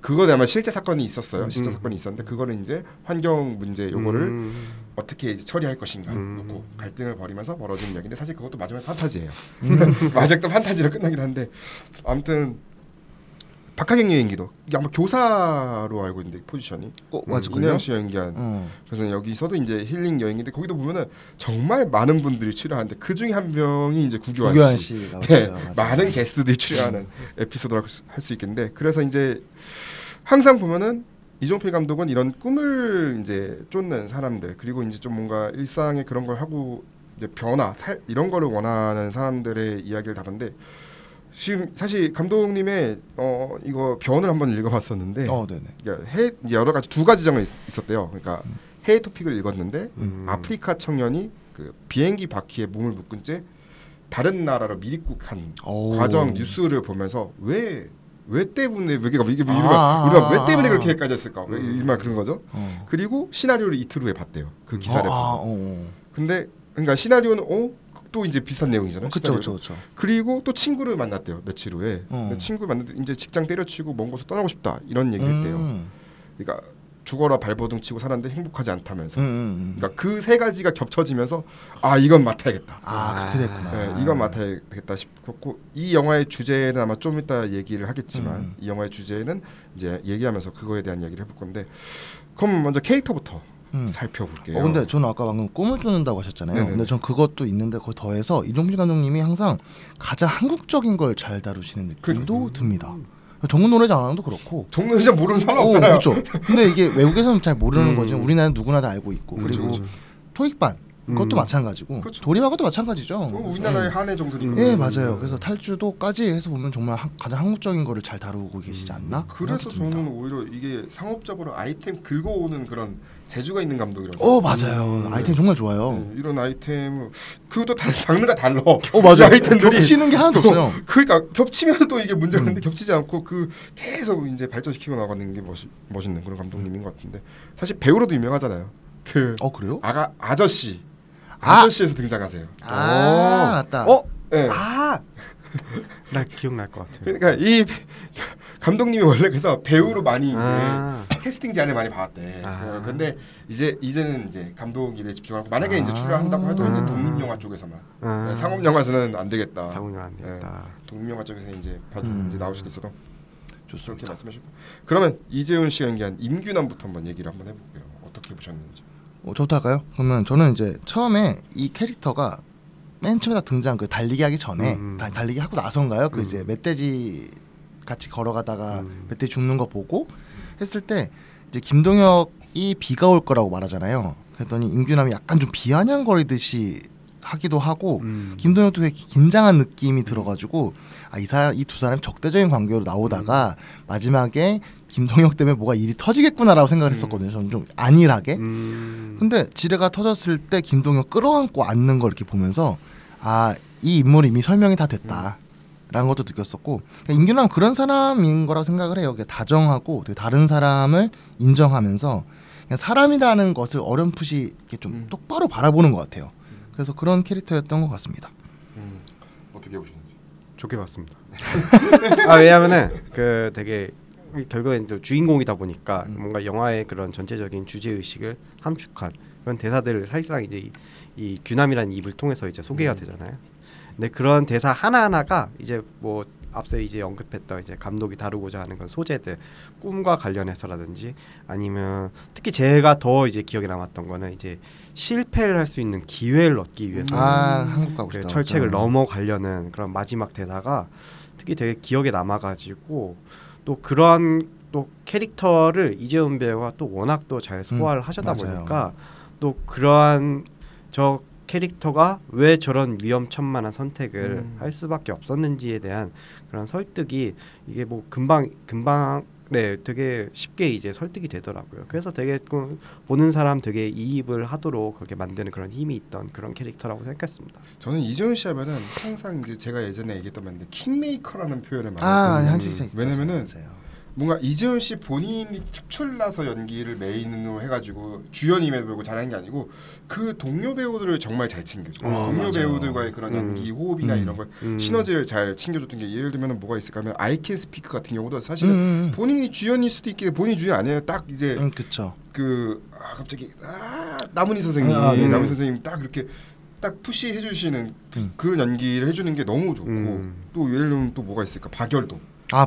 그거는 아마 실제 사건이 있었어요. 실제 사건이 있었는데 그거를 이제 환경 문제 요거를 어떻게 이제 처리할 것인가 놓고 갈등을 벌이면서 벌어진 이야기인데 사실 그것도 마지막에 판타지예요. 마지막도 판타지로 끝나긴 한데 아무튼 박하경 여행기도 이게 아마 교사로 알고 있는데 포지션이 맞아 이나영 씨 연기한 그래서 여기서도 이제 힐링 여행인데 거기도 보면은 정말 많은 분들이 출연하는데 그 중에 한 명이 이제 구교환 씨 많은 게스트들이 출연하는 에피소드를 할 수 있겠는데 그래서 이제 항상 보면은 이종필 감독은 이런 꿈을 이제 쫓는 사람들 그리고 이제 좀 뭔가 일상에 그런 걸 하고 이제 변화 이런 거를 원하는 사람들의 이야기를 다봤는데 지금 사실 감독님의 이거 변을 한번 읽어봤었는데, 네네. 그러니까 여러 가지 두 가지 장면이 있었대요. 그러니까 해외 토픽을 읽었는데 아프리카 청년이 그 비행기 바퀴에 몸을 묶은 채 다른 나라로 미입국한 과정 뉴스를 보면서 왜 때문에 우리가 왜 때문에 그렇게까지 했을까? 이말 그런 거죠. 그리고 시나리오를 이틀 후에 봤대요. 그 기사를 보고. 근데 그러니까 시나리오는 또 이제 비슷한 내용이잖아요. 그렇죠. 그리고 또 친구를 만났대요. 며칠 후에. 친구를 만났는데 이제 직장 때려치고 먼 곳으로 떠나고 싶다 이런 얘기를 했대요. 그러니까 죽어라 발버둥 치고 살았는데 행복하지 않다면서. 그러니까 그 세 가지가 겹쳐지면서 이건 맡아야겠다. 그렇게 됐구나. 네, 이건 맡아야겠다 싶었고, 이 영화의 주제는 아마 좀 이따 얘기를 하겠지만 이 영화의 주제는 이제 얘기하면서 그거에 대한 얘기를 해볼 건데, 그럼 먼저 캐릭터부터 살펴볼게요. 근데 저는 아까 방금 꿈을 쫓는다고 하셨잖아요. 네네네. 근데 전 그것도 있는데 거기 더해서 이종필 감독님이 항상 가장 한국적인 걸 잘 다루시는 느낌도 듭니다. 전문 노래자랑도 그렇고. 전문 노래자랑 모르는 사람 없잖아요. 그렇죠. 근데 이게 외국에서는 잘 모르는 거죠. 우리나라는 누구나 다 알고 있고. 그리고 토익반 그것도 마찬가지고. 그렇죠. 도리와가도 마찬가지죠. 우리나라의 한해 정서니까. 네, 맞아요. 그래서 탈주도까지 해서 보면 정말 가장 한국적인 거를 잘 다루고 계시지 않나? 그래서 저는 오히려 이게 상업적으로 아이템 긁어오는 그런 재주가 있는 감독이라서. 맞아요. 아이템 정말 좋아요. 이런 아이템 그것도 다 장르가 달라. 맞아요. 아이템들이 겹치는 게 하나도 없어요. 그러니까 겹치면 또 이게 문제가 있는데 겹치지 않고 계속 이제 발전시키고 나가는 게 멋있는 그런 감독님인 것 같은데, 사실 배우로도 유명하잖아요. 그래요? 아저씨에서 등장하세요. 맞다. 네. 나 기억날 것 같아요. 그러니까 이 감독님이 원래 그래서 배우로 많이 이제 캐스팅 제안을 많이 받았대. 근데 이제는 이제 감독 일에 집중하고, 만약에 이제 출연한다고 해도 이제 독립 영화 쪽에서만. 상업 영화에서는 안 되겠다. 상업 영화 안 되겠다. 독립 영화 쪽에서 이제 나올 수도 있어도 좋습니다. 그렇게 말씀하시고, 그러면 이재훈 씨가 연기한 임규남부터 한번 얘기를 한번 해볼게요. 어떻게 보셨는지. 저부터 할까요? 그러면 저는 이제 처음에 이 캐릭터가 맨 처음에 등장 그 달리기 하기 전에 달리기 하고 나선가요? 그 이제 멧돼지 같이 걸어가다가 멧돼지 죽는 거 보고 했을 때 이제 김동혁이 비가 올 거라고 말하잖아요. 그랬더니 임규남이 약간 좀 비아냥거리듯이 하기도 하고 김동혁도 되게 긴장한 느낌이 들어가지고 이 두 사람이 적대적인 관계로 나오다가 마지막에 김동혁 때문에 뭐가 일이 터지겠구나라고 생각을 했었거든요. 저는 좀 안일하게. 근데 지뢰가 터졌을 때 김동혁 끌어안고 앉는 걸 이렇게 보면서 이 인물이 이미 설명이 다 됐다라는 것도 느꼈었고, 그러니까 임규남 그런 사람인 거라고 생각을 해요. 다정하고 되게 다른 사람을 인정하면서 그냥 사람이라는 것을 어렴풋이 이렇게 좀 똑바로 바라보는 것 같아요. 그래서 그런 캐릭터였던 것 같습니다. 어떻게 보셨는지? 좋게 봤습니다. 왜냐하면은 되게 결국엔 또 주인공이다 보니까 뭔가 영화의 그런 전체적인 주제 의식을 함축한 그런 대사들을 사실상 이제 이 규남이라는 입을 통해서 이제 소개가 되잖아요. 근데 그런 대사 하나하나가 이제 뭐 앞서 이제 언급했던 이제 감독이 다루고자 하는 그런 소재들, 꿈과 관련해서라든지, 아니면 특히 제가 더 이제 기억에 남았던 거는 이제 실패를 할 수 있는 기회를 얻기 위해서 한국 가고 싶다. 철책을 넘어가려는 그런 마지막 대사가 특히 되게 기억에 남아가지고, 또 그런 또 캐릭터를 이재훈 배우가 또 워낙 또 잘 소화를 하셨다 보니까 또 그러한 저 캐릭터가 왜 저런 위험천만한 선택을 할 수밖에 없었는지에 대한 그런 설득이 이게 뭐 금방 되게 쉽게 이제 설득이 되더라고요. 그래서 되게 보는 사람 되게 이입을 하도록 그렇게 만드는 그런 힘이 있던 그런 캐릭터라고 생각했습니다. 저는 이재훈 씨 하면은 항상 이제 제가 예전에 얘기했던 건데 킹메이커라는 표현을 많이 했거든요. 왜냐면은 뭔가 이재훈 씨 본인이 특출나서 연기를 메인으로 해가지고 주연임에 불고 잘하는 게 아니고 그 동료 배우들을 정말 잘 챙겨줘. 동료 배우들과의 그런 연기 호흡이나 이런 거 시너지를 잘 챙겨줬던 게, 예를 들면 뭐가 있을까 하면 I Can Speak 같은 경우도 사실은 본인이 주연일 수도 있겠는데 본인이 주연 아니에요. 딱 이제 갑자기 남은희 선생님 남은희 선생님 딱 이렇게 딱 푸시해 주시는 그런 연기를 해주는 게 너무 좋고, 또 예를 들면 또 뭐가 있을까, 박열도.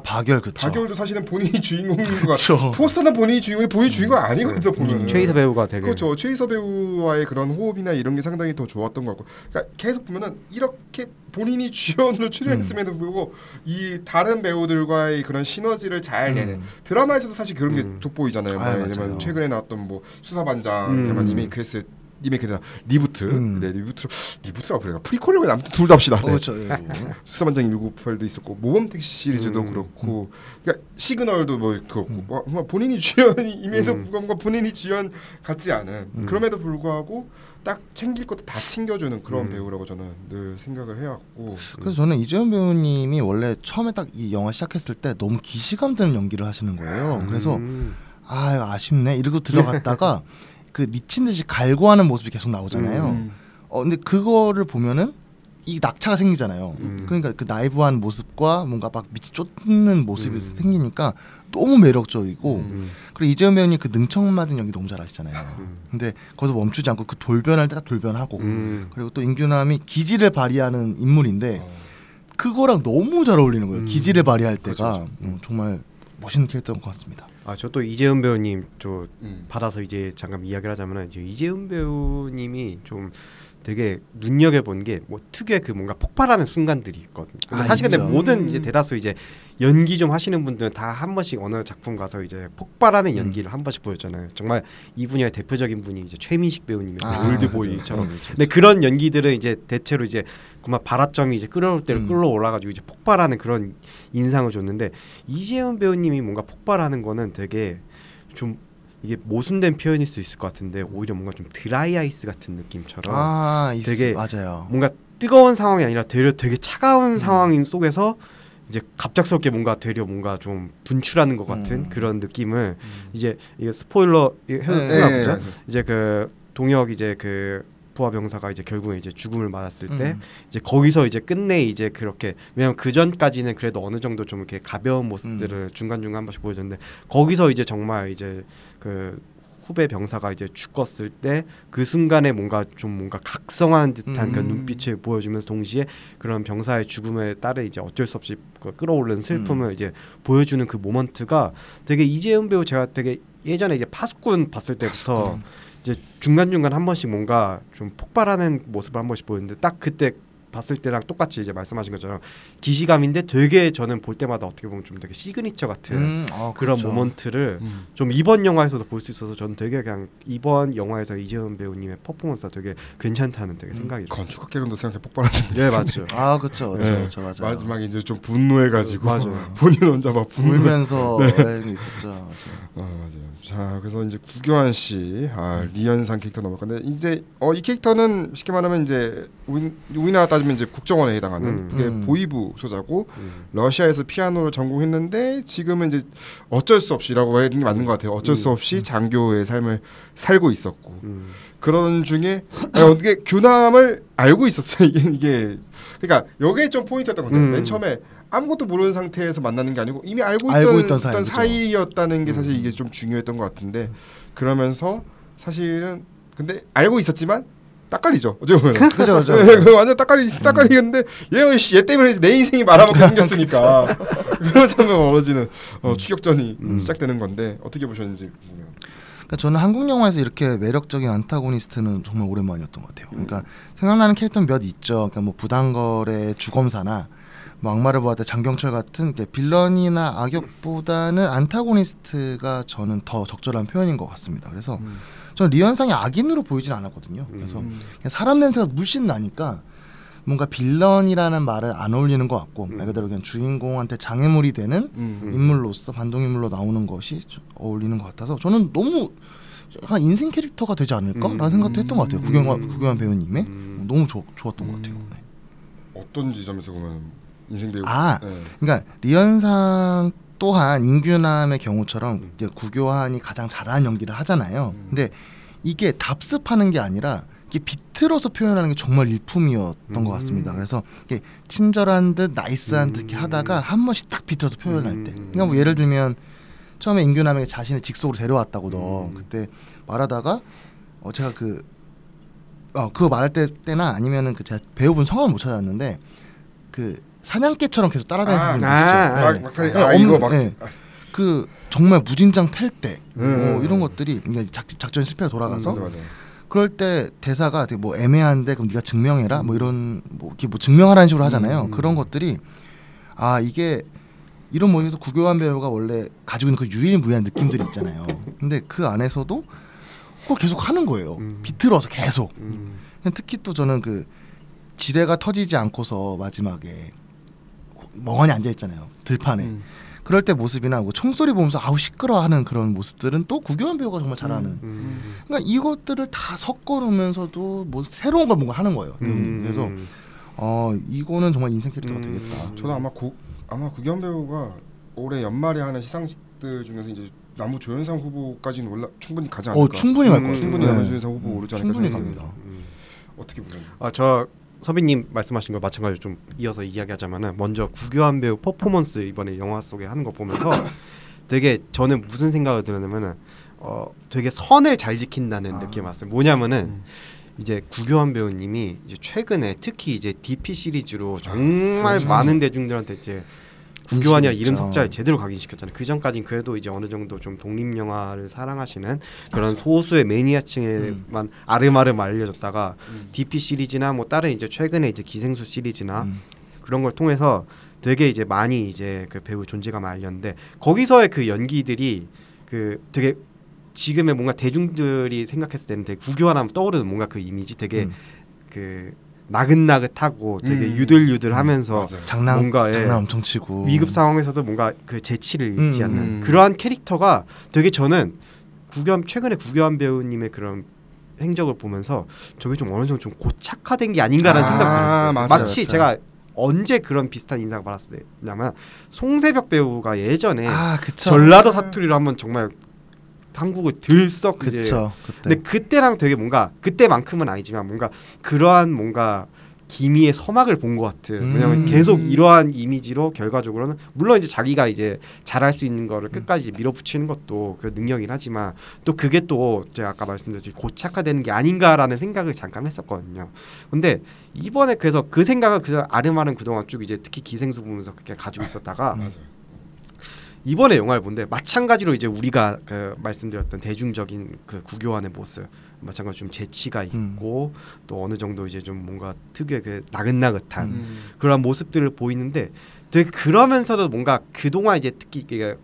박열, 그쵸. 박열도 사실은 본인이 주인공인 것 같아요. 포스터는 본인이 주인공 아니거든요. 보면 최희서 배우가 되게 그렇죠. 최희서 배우와의 그런 호흡이나 이런 게 상당히 더 좋았던 것 같고, 그러니까 계속 보면은 이렇게 본인이 주연으로 출연했음에도 불구하고 이 다른 배우들과의 그런 시너지를 잘 내는, 드라마에서도 사실 그런 게 돋보이잖아요. 왜냐면 최근에 나왔던 뭐 수사반장 이런 이메이크했을 리메이크나 리부트, 네 리부트라고 그래요. 프리퀄이면 아무튼 둘 다 합시다. 네. 그렇죠. 수사반장 198도 있었고 모범 택시 시리즈도 그렇고, 그러니까 시그널도 뭐 그렇고, 뭐 본인이 주연임에도 불구하고 본인이 주연 같지 않은 그럼에도 불구하고 딱 챙길 것도 다 챙겨주는 그런 배우라고 저는 늘 생각을 해왔고. 그래서 저는 이재훈 배우님이 원래 처음에 딱 이 영화 시작했을 때 너무 기시감 드는 연기를 하시는 거예요. 그래서 아 이거 아쉽네 이러고 들어갔다가 그 미친 듯이 갈구하는 모습이 계속 나오잖아요. 근데 그거를 보면은 이 낙차가 생기잖아요. 그러니까 그 나이브한 모습과 뭔가 막 밑이 쫓는 모습이 생기니까 너무 매력적이고, 그리고 이재훈 배우님 그 능청맞은 연기 너무 잘하시잖아요. 근데 거기서 멈추지 않고 그 돌변할 때 딱 돌변하고, 그리고 또 임규남이 기지를 발휘하는 인물인데 그거랑 너무 잘 어울리는 거예요. 기지를 발휘할 때가 정말 멋있는 캐릭터인 것 같습니다. 저도 이재훈 배우님 저 받아서 이제 잠깐 이야기를 하자면은, 이제 이재훈 배우님이 좀 되게 눈여겨본 게 뭐 특유의 그 뭔가 폭발하는 순간들이 있거든요. 근데 사실 근데 모든 이제 대다수 이제 연기 좀 하시는 분들은 다 한 번씩 어느 작품 가서 이제 폭발하는 연기를 한 번씩 보였잖아요. 정말 이 분야의 대표적인 분이 이제 최민식 배우님의 올드보이처럼. 근데 그런 연기들은 이제 대체로 이제 그만 발화점이 이제 끌어올 때를 끌어올라가지고 이제 폭발하는 그런 인상을 줬는데, 이재훈 배우님이 뭔가 폭발하는 거는 되게 좀 이게 모순된 표현일 수 있을 것 같은데 오히려 뭔가 좀 드라이 아이스 같은 느낌처럼 되게 맞아요. 뭔가 뜨거운 상황이 아니라 되게 차가운 상황 속에서 이제 갑작스럽게 뭔가 되려 뭔가 좀 분출하는 것 같은 그런 느낌을 이제 이게 스포일러 해도 되나 보죠. 이제 그 동혁 이제 그 부하 병사가 이제 결국에 이제 죽음을 맞았을 때 이제 거기서 이제 끝내 이제 그렇게, 왜냐면 그 전까지는 그래도 어느 정도 좀 이렇게 가벼운 모습들을 중간중간 한 번씩 보여줬는데 거기서 이제 정말 이제 그 후배 병사가 이제 죽었을 때 그 순간에 뭔가 각성한 듯한 그 눈빛을 보여주면서 동시에 그런 병사의 죽음에 따라 이제 어쩔 수 없이 그 끌어오르는 슬픔을 이제 보여주는 그 모먼트가 되게 이재훈 배우, 제가 되게 예전에 이제 파수꾼 봤을 때부터 이제 중간중간 한 번씩 뭔가 좀 폭발하는 모습을 한 번씩 보였는데, 딱 그때 봤을 때랑 똑같이 이제 말씀하신 것처럼 기시감인데 되게 저는 볼 때마다 어떻게 보면 좀 되게 시그니처 같은 그런 그렇죠. 모먼트를 좀 이번 영화에서도 볼 수 있어서 저는 되게 그냥 이번 영화에서 이재훈 배우님의 퍼포먼스가 되게 괜찮다는 되게 생각이 들었어요. 건축학개론도 생각해 폭발하는. 네 맞죠. 그렇죠. 맞아요. 마지막에 이제 좀 분노해가지고 맞아요. 본인 혼자 막 울면서 있었죠. 맞아요. 자, 그래서 이제 구교환 씨, 리연상 캐릭터 넘어갈 건데, 이제 이 캐릭터는 쉽게 말하면 이제 우리나라 따지면 이제 국정원에 해당하는 그게 보이부 소자고, 러시아에서 피아노를 전공했는데 지금은 이제 어쩔 수 없이라고 하는 게 맞는 것 같아요. 어쩔 수 없이 장교의 삶을 살고 있었고, 그런 중에 어떻게 규남을 알고 있었어요. 이게 그러니까 여기에 좀 포인트였던 건데, 맨 처음에 아무것도 모르는 상태에서 만나는 게 아니고 이미 알고 있던 사이였다는 게 사실 이게 좀 중요했던 것 같은데, 그러면서 사실은 근데 알고 있었지만 딱깔이죠. 어찌 보면. 그죠. 완전 딱깔이었는데 얘 때문에 내 인생이 말아먹게 생겼으니까 그러면서 벌어지는 추격전이 시작되는 건데, 어떻게 보셨는지 궁금해요. 그러니까 저는 한국 영화에서 이렇게 매력적인 안타고니스트는 정말 오랜만이었던 것 같아요. 그러니까 생각나는 캐릭터는 몇 있죠. 그러니까 뭐 부당거래 주검사나 뭐 악마를 보았다 장경철 같은 빌런이나 악역보다는 안타고니스트가 저는 더 적절한 표현인 것 같습니다. 그래서 저는 리현상이 악인으로 보이진 않았거든요. 그래서 그냥 사람 냄새가 물씬 나니까 뭔가 빌런이라는 말을 안 어울리는 것 같고, 말 그대로 그냥 주인공한테 장애물이 되는 인물로서 반동인물로 나오는 것이 어울리는 것 같아서 저는 너무 약간 인생 캐릭터가 되지 않을까라는 생각도 했던 것 같아요. 구경환 배우님의 너무 좋았던 것 같아요. 네. 어떤 지점에서 보면 인생 배우? 그러니까 리현상 또한 임규남의 경우처럼 이제 구교환이 가장 잘하는 연기를 하잖아요. 근데 이게 답습하는 게 아니라 이게 비틀어서 표현하는 게 정말 일품이었던 것 같습니다. 그래서 이게 친절한 듯 나이스한 듯 이렇게 하다가 한 번씩 딱 비틀어서 표현할 때, 그러니까 뭐 예를 들면 처음에 임규남에게 자신의 직속으로 데려왔다고 너 그때 말하다가 제가 그거 말할 때나 아니면은 제가 배우분 성함을 못 찾았는데 사냥개처럼 계속 따라다니는 분이 있죠. 그 정말 무진장 팰 때 이런 것들이 작전 실패가 돌아가서 그럴 때 대사가 되게 뭐 애매한데 그럼 네가 증명해라 뭐 이런 뭐 증명하라는 식으로 하잖아요. 그런 것들이 이게 이런 모습에서 구교환 배우가 원래 가지고 있는 그 유일무이한 느낌들이 있잖아요. 근데 그 안에서도 그걸 계속 하는 거예요. 비틀어서 계속. 특히 또 저는 그 지뢰가 터지지 않고서 마지막에 멍하니 앉아 있잖아요. 들판에. 그럴 때 모습이나 뭐 총소리 보면서 아우 시끄러워하는 그런 모습들은 또 구교환 배우가 정말 잘하는. 그러니까 이것들을 다 섞어 놓으면서도 뭐 새로운 걸 뭔가 하는 거예요. 배우님. 그래서 이거는 정말 인생 캐릭터가 되겠다. 저도 아마 구교환 배우가 올해 연말에 하는 시상식들 중에서 이제 나무 조연상 후보까지는 충분히 가지 않을까. 충분히 갈 거예요. 충분히 나무 조연상 후보 오르지 않을까. 충분히 갑니다. 어떻게 보세요? 저 서빈님 말씀하신 거 마찬가지로 좀 이어서 이야기하자면은 먼저 구교환 배우 퍼포먼스 이번에 영화 속에 하는 거 보면서 되게 저는 무슨 생각을 들었냐면은 되게 선을 잘 지킨다는 느낌이 왔어요. 뭐냐면은 이제 구교환 배우님이 이제 최근에 특히 이제 DP 시리즈로 정말 많은 대중들한테 이제 구교환이야 이름 석자에 제대로 각인시켰잖아요. 그 전까지는 그래도 이제 어느 정도 좀 독립 영화를 사랑하시는 그런 소수의 매니아층에만 아름아름 알려졌다가 DP 시리즈나 뭐 다른 이제 최근에 이제 기생수 시리즈나 그런 걸 통해서 되게 이제 많이 이제 그 배우 존재감을 알렸는데 거기서의 그 연기들이 그 되게 지금의 뭔가 대중들이 생각했을 때는 되게 구교환하면 떠오르는 뭔가 그 이미지 되게 그 나긋나긋하고 되게 유들유들하면서 장난 엄청 치고 위급 상황에서도 뭔가 그 재치를 잃지 않는 그러한 캐릭터가 되게 저는 최근에 구교환 배우님의 그런 행적을 보면서 저게 좀 어느 정도 좀 고착화된 게 아닌가라는 생각이 들었어요. 마치 제가 언제 그런 비슷한 인상을 받았냐면 송세벽 배우가 예전에 전라도 사투리로 한번 정말 한국을 들썩 근데 그때랑 되게 뭔가 그때만큼은 아니지만 뭔가 그러한 뭔가 기미의 서막을 본 것 같은. 왜냐면 계속 이러한 이미지로 결과적으로는 물론 이제 자기가 이제 잘할 수 있는 거를 끝까지 밀어붙이는 것도 그 능력이긴 하지만 또 그게 또 제가 아까 말씀드렸듯이 고착화되는 게 아닌가라는 생각을 잠깐 했었거든요. 근데 이번에 그래서 그 생각을 그 아름아름 그동안 쭉 이제 특히 기생수 보면서 그렇게 가지고 있었다가 이번에 영화를 본데 마찬가지로 이제 우리가 그 말씀드렸던 대중적인 그 구교환의 모습 마찬가지로 좀 재치가 있고 또 어느 정도 이제 좀 뭔가 특유의 그 나긋나긋한 그런 모습들을 보이는데 되게 그러면서도 뭔가 그동안 이제 특히 이게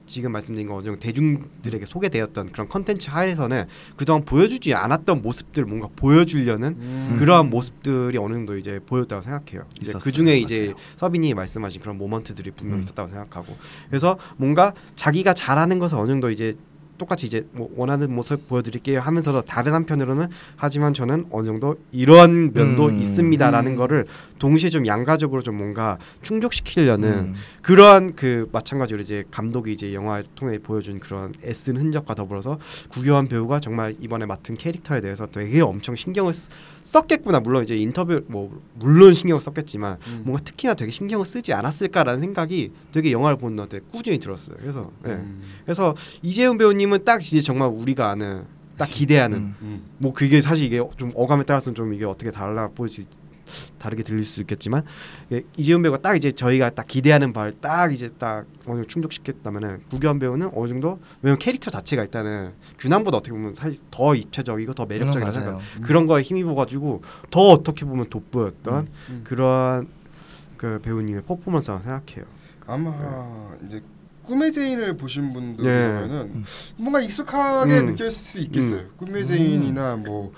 지금 말씀드린 거 어느 정도 대중들에게 소개되었던 그런 컨텐츠 하에서는 그동안 보여주지 않았던 모습들을 뭔가 보여주려는 그러한 모습들이 어느 정도 이제 보였다고 생각해요. 이제 그 중에 이제 서빈이 말씀하신 그런 모먼트들이 분명히 있었다고 생각하고 그래서 뭔가 자기가 잘하는 것을 어느 정도 이제 똑같이 이제 뭐 원하는 모습 보여드릴게요 하면서도 다른 한편으로는 하지만 저는 어느 정도 이런 면도 있습니다라는 거를 동시에 좀 양가적으로 좀 뭔가 충족시키려는 그러한 그 마찬가지로 이제 감독이 이제 영화를 통해 보여준 그런 애쓴 흔적과 더불어서 구교환 배우가 정말 이번에 맡은 캐릭터에 대해서 되게 엄청 신경을 썼겠구나. 물론 이제 인터뷰 뭐 물론 신경을 썼겠지만 뭔가 특히나 되게 신경을 쓰지 않았을까라는 생각이 되게 영화를 보는 동안 되게 꾸준히 들었어요. 그래서 그래서 이재훈 배우님은 딱 이제 정말 우리가 아는 딱 기대하는 뭐 그게 사실 이게 좀 어감에 따라서는 좀 이게 어떻게 다르게 들릴 수 있겠지만 이재훈 배우가 딱 이제 저희가 딱 기대하는 바를 딱 이제 딱 어느 정도 충족시켰다면은 구교환 배우는 어느 정도 왜냐면 캐릭터 자체가 일단은 규남보다 어떻게 보면 사실 더 입체적이고 더 매력적이라 생각 그런 거에 힘입어가지고 더 어떻게 보면 돋보였던 그러한 그 배우님의 퍼포먼스라고 생각해요. 아마 이제 꿈의 제인을 보신 분들 보면은 뭔가 익숙하게 느낄 수 있겠어요. 꿈의 제인이나 뭐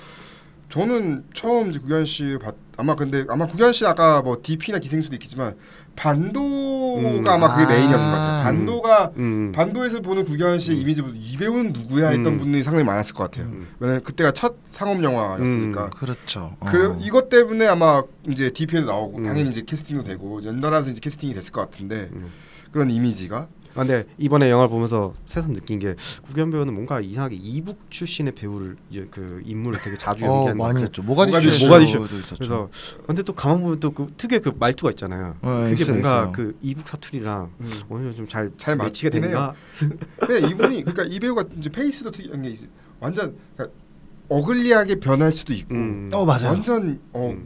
저는 처음 이제 구교환 씨 아마 구교환 씨 아까 뭐 DP나 기생수도 있겠지만 반도가 아마 그게 메인이었을 것 같아요. 반도에서 보는 구교환 씨의 이미지보다 이 배우는 누구야 했던 분들이 상당히 많았을 것 같아요. 왜냐면 그때가 첫 상업 영화였으니까. 그렇죠. 이것 때문에 아마 이제 DP에도 나오고 당연히 이제 캐스팅도 되고 연달아서 이제 캐스팅이 됐을 것 같은데 그런 이미지가. 근데 이번에 영화를 보면서 새삼 느낀 게 구교환 배우는 뭔가 이상하게 이북 출신의 배우를 이제 그 인물을 되게 자주 연기하는 많이 했죠. 모가디쇼. 그래서 근데 또 가만 보면 또 그 특유의 그 말투가 있잖아요. 그게 뭔가 그 이북 사투리랑 어느 정도 좀 잘 매치가 되는가? 네, 이분이 그러니까 이 배우가 이제 페이스도 특이한 게 완전 그러니까 어글리하게 변할 수도 있고 맞아요. 완전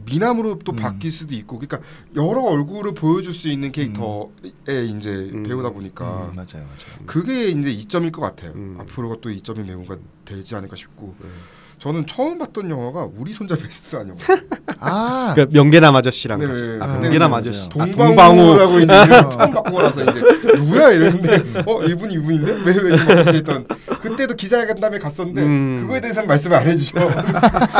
미남으로 또 바뀔 수도 있고 그러니까 여러 얼굴을 보여줄 수 있는 캐릭터의 이제 배우다 보니까 맞아요. 그게 이제 이점일 것 같아요. 앞으로가 또 이점인 배우가 되지 않을까 싶고 저는 처음 봤던 영화가 우리 손자 베스트라는 영화. 아, 그 명계남 아저씨랑 네, 명계남 아저씨. 동방우라고 이제 처음 바꾸고 나서 이제 누구야 이랬는데 이분인데 왜 이렇게 했던 그때도 기자회견담에 갔었는데 그거에 대해서는 말씀을 안 해주셔.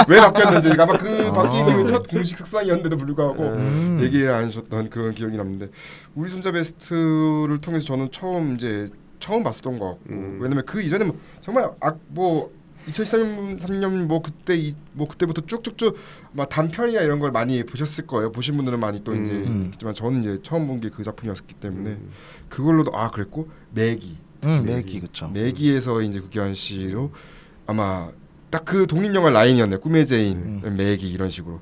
왜 바뀌었는지 아마 그 바뀌는 첫 공식 석상이었는데도 불구하고 얘기를 안 하셨던 그런 기억이 남는데 우리 손자 베스트를 통해서 저는 처음 봤었던 것 같고 왜냐면 그 이전에 정말 2013년 그때부터 쭉쭉쭉 막 단편이나 이런 걸 많이 보셨을 거예요. 보신 분들은 많이 또 이제 있겠지만 저는 이제 처음 본 게 그 작품이었기 때문에 그걸로도 그랬고 매기 그쵸. 매기에서 이제 구기환 씨로 아마 딱 그 독립 영화 라인이었네요. 꿈의 제인 매기 이런 식으로.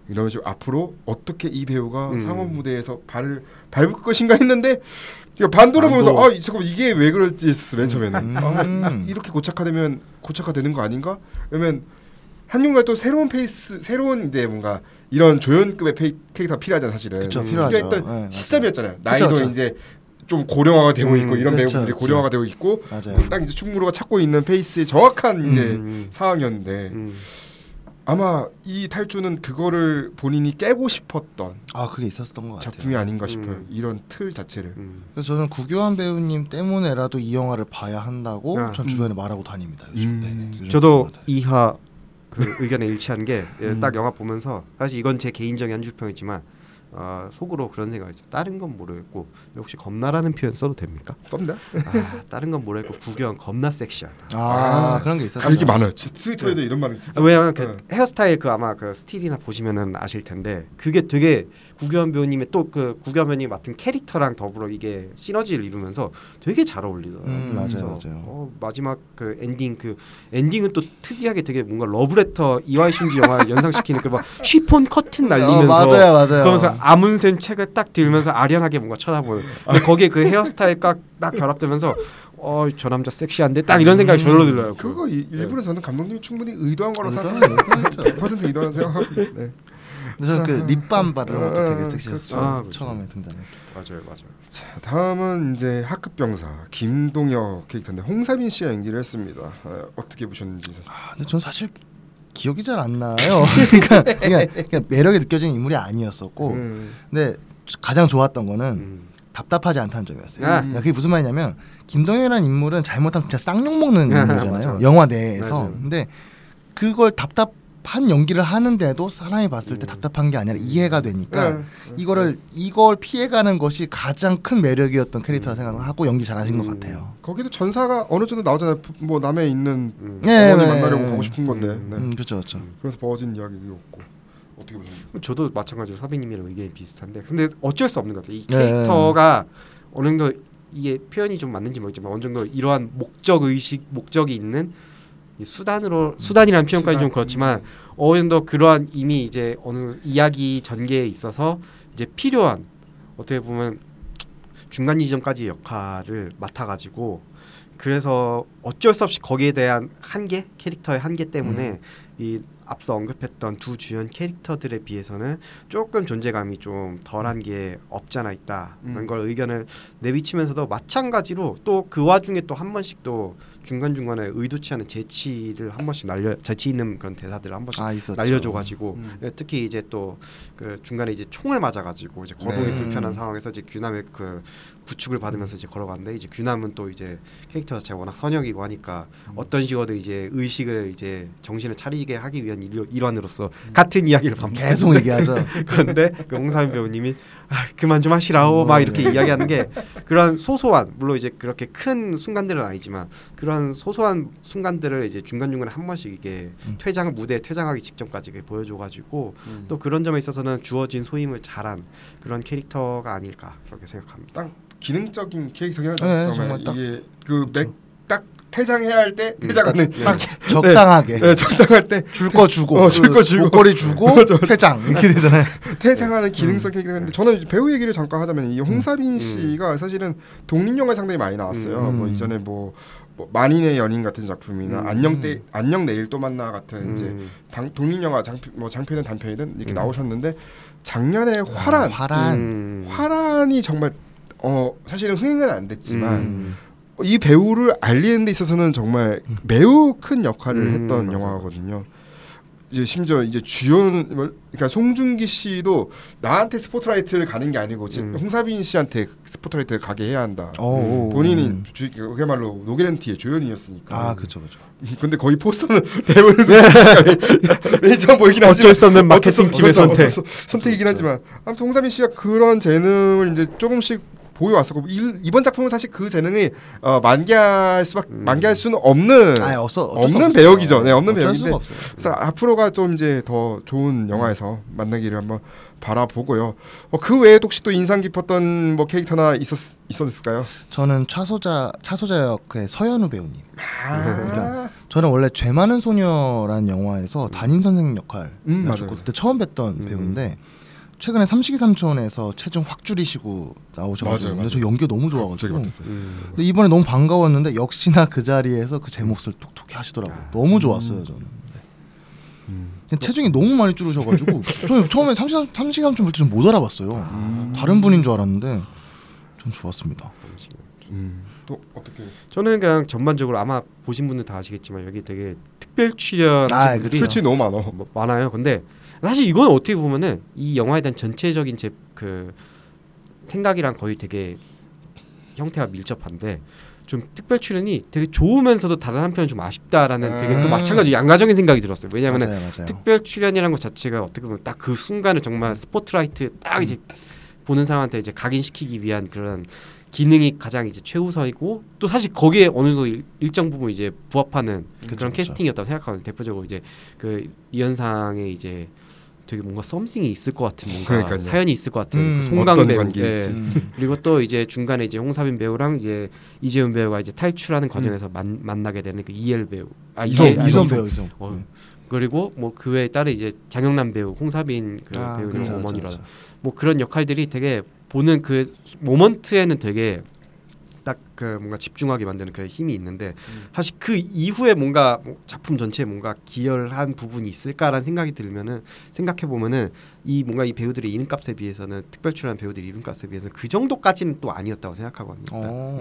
이런 식으로 앞으로 어떻게 이 배우가 상업 무대에서 발을 밟을 것인가 했는데 반도로 보면서 잠깐만 이게 왜 그럴지 했어 맨 처음에는 이렇게 고착화되는 거 아닌가? 왜냐면 한국과 또 새로운 페이스 새로운 이제 뭔가 이런 조연급의 캐릭터가 필요하잖아 사실은. 그쵸, 필요했던 시점이었잖아요. 나이도 그쵸. 이제 좀 고령화가 되고 있고 이런 배우분들이 고령화가 되고 있고 딱 이제 충무로가 찾고 있는 페이스의 정확한 이제 상황이었는데 아마 이 탈주는 그거를 본인이 깨고 싶었던 그게 있었던 것 같아요. 작품이 아닌가 싶어요. 이런 틀 자체를. 그래서 저는 구교환 배우님 때문에라도 이 영화를 봐야 한다고 전 주변에 말하고 다닙니다. 요즘. 저도 이하 그 의견에 일치한 게 딱 영화 보면서 사실 이건 제 개인적인 한 줄평이지만 속으로 그런 생각이죠. 다른 건 모르겠고 혹시 겁나라는 표현 써도 됩니까? 썹니다. 다른 건 모르겠고 구경 겁나 섹시하다. 그런 게 있었죠. 이게 많아요. 트위터에도 이런 말은 진짜. 왜냐면 그 헤어스타일 아마 그 스틸이나 보시면은 아실 텐데 그게 되게 구경 배우님의 또 그 구경 배우님 맡은 캐릭터랑 더불어 이게 시너지를 이루면서 되게 잘 어울리더라고요. 맞아요. 마지막 그 엔딩은 또 특이하게 되게 뭔가 러브레터 이와이 슌지 영화 연상시키는 그 막 쉬폰 커튼 날리면서 맞아요. 그러면서 아문센 책을 딱 들면서 아련하게 뭔가 쳐다보는. 근데 거기에 그 헤어스타일 딱 결합되면서 저 남자 섹시한데 딱 이런 생각이 저절로 들어요. 그거 일부러 저는 감독님이 충분히 의도한 거로 생각해요. 100% 의도한 생각하고. 네. 저는 그 립밤 바르는 것도 되게 섹시했어요. 처음에 등장했을 때. 맞아요. 자, 다음은 이제 학급 병사 김동혁 캐릭터인데 홍사빈 씨가 연기를 했습니다. 어떻게 보셨는지. 근데 전 사실 기억이 잘 안 나요. 그러니까 매력이 느껴지는 인물이 아니었었고, 근데 가장 좋았던 거는 답답하지 않다는 점이었어요. 그게 무슨 말이냐면 김동현이라는 인물은 잘못하면 진짜 쌍욕 먹는 인물이잖아요. 영화 내에서. 근데 그걸 답답한 연기를 하는데도 사람이 봤을 때 답답한 게 아니라 이해가 되니까 이걸 피해가는 것이 가장 큰 매력이었던 캐릭터라 생각하고 연기 잘하신 것 같아요. 거기도 전사가 어느 정도 나오잖아요. 뭐 남해 있는 어머니 만나려고 가고 싶은 건데. 그렇죠. 그래서 벌어진 이야기였고. 어떻게 보셨나요? 저도 마찬가지로 사비님이랑 의견이 비슷한데, 근데 어쩔 수 없는 것 같아요. 이 캐릭터가 어느 정도 이게 표현이 좀 맞는지 모르겠지만 어느 정도 이러한 목적이 있는 수단이라는 표현까지 좀 그렇지만 어느 정도 그러한 이미 이제 어느 이야기 전개에 있어서 이제 필요한 어떻게 보면 중간 지점까지 역할을 맡아가지고 그래서 어쩔 수 없이 거기에 대한 캐릭터의 한계 때문에 이 앞서 언급했던 두 주연 캐릭터들에 비해서는 조금 존재감이 좀 덜한 게 없잖아 있다는 걸 의견을 내비치면서도 마찬가지로 또 그 와중에 또 한 번씩 또 중간중간에 의도치 않은 재치를 한 번씩 재치 있는 그런 대사들을 한 번씩 날려줘가지고 특히 이제 또 그 중간에 이제 총을 맞아가지고 이제 거동이 불편한 상황에서 이제 규남의 그 부축을 받으면서 이제 걸어가는데 이제 규남은 또 이제 캐릭터 자체가 워낙 선역이고 하니까 어떤 식으로든 이제 의식을 이제 정신을 차리게 하기 위한 일환으로서 같은 이야기를 계속 얘기하죠. 그런데 그 홍사민 배우님이 그만 좀 하시라오 막 이렇게 이야기하는 게 그런 소소한 물론 이제 그렇게 큰 순간들은 아니지만 그런 소소한 순간들을 이제 중간중간에 한 번씩 이게 무대에 퇴장하기 직전까지 보여줘가지고 또 그런 점에 있어서는 주어진 소임을 잘한 그런 캐릭터가 아닐까 그렇게 생각합니다. 딱 기능적인 캐릭터긴 하죠. 정말 이게 딱 퇴장해야 할 때 퇴장하는 적당하게 적당할 때 줄 거 주고 목걸이 주고 퇴장 이렇게 되잖아요. 퇴장하는 기능성 캐릭터인데 저는 배우 얘기를 잠깐 하자면 이 홍사빈 씨가 사실은 독립영화에 상당히 많이 나왔어요. 뭐 이전에 뭐 만인의 연인 같은 작품이나 안녕 내일 또 만나 같은 이제 독립영화 장편이든 단편이든 이렇게 나오셨는데 작년에 화란이 정말 사실은 흥행은 안 됐지만 이 배우를 알리는 데 있어서는 정말 매우 큰 역할을 했던 영화거든요. 이제 심지어 이제 주연 그러니까 송중기 씨도 나한테 스포트라이트를 가는 게 아니고 홍사빈 씨한테 스포트라이트를 가게 해야 한다. 본인이 그야말로 노게렌티의 조연이었으니까. 아 그렇죠. 근데 거의 포스터는 대부분 매니저 보이긴 하지만 어쩔 수 없는 마케팅 팀의 선택이긴 하지만 아무튼 홍사빈 씨가 그런 재능을 이제 조금씩 보여왔었고 이번 작품은 사실 그 재능이 만개할 수는 없는 없는 배역이죠. 네, 없는 배역인데 그래서 앞으로가 좀 이제 더 좋은 영화에서 만나기를 한번 바라보고요. 그 외에 혹시 또 인상 깊었던 뭐 캐릭터나 있었을까요? 저는 차소자 역의 서현우 배우님. 그러니까 저는 원래 죄 많은 소녀라는 영화에서 담임 선생님 역할 그때 처음 뵀던 배우인데. 최근에 삼식이 삼촌에서 체중 확 줄이시고 나오셔가지고 근데 저 연기 너무 좋아가지고 근데 이번에 너무 반가웠는데 역시나 그 자리에서 그 제 몫을 톡톡히 하시더라고요. 너무 좋았어요 저는. 체중이 너무 많이 줄으셔가지고 저는 처음에 삼식이 삼촌 볼 때 좀 못 알아봤어요. 다른 분인 줄 알았는데 좀 좋았습니다. 또 어떻게? 저는 그냥 전반적으로 아마 보신 분들 다 아시겠지만 여기 되게 특별 출연하신 분들이 너무 많아요. 근데 사실 이건 어떻게 보면은 이 영화에 대한 전체적인 제 그 생각이랑 거의 되게 형태가 밀접한데 좀 특별 출연이 되게 좋으면서도 다른 한편은 좀 아쉽다라는 되게 또 마찬가지 양가적인 생각이 들었어요. 왜냐하면은 맞아요. 특별 출연이라는 것 자체가 어떻게 보면 딱 그 순간을 정말 스포트라이트 딱 이제 보는 사람한테 이제 각인시키기 위한 그런 기능이 가장 이제 최우선이고 또 사실 거기에 어느 정도 일정 부분 이제 부합하는 그런 캐스팅이었다고 생각하거든요. 대표적으로 이제 그 이현상의 이제 되게 뭔가 썸씽이 있을 것 같은 뭔가 그러니까요. 사연이 있을 것 같은 그 송강 배우 그리고 또 이제 중간에 이제 홍사빈 배우랑 이제 이재훈 배우가 이제 탈출하는 과정에서 만나게 되는 그 이엘 배우 이성 배우 그리고 뭐 그 외에 따른 이제 장영란 배우 홍사빈 그 배우의 어머니라 뭐 그런 역할들이 되게 보는 그 모먼트에는 되게 딱 그 뭔가 집중하게 만드는 그런 힘이 있는데 사실 그 이후에 뭔가 작품 전체에 뭔가 기여한 부분이 있을까라는 생각이 들면은 생각해 보면은 이 뭔가 이 배우들의 이름값에 비해서는 특별 출연 배우들의 이름값에 비해서는 그 정도까지는 또 아니었다고 생각하거든요.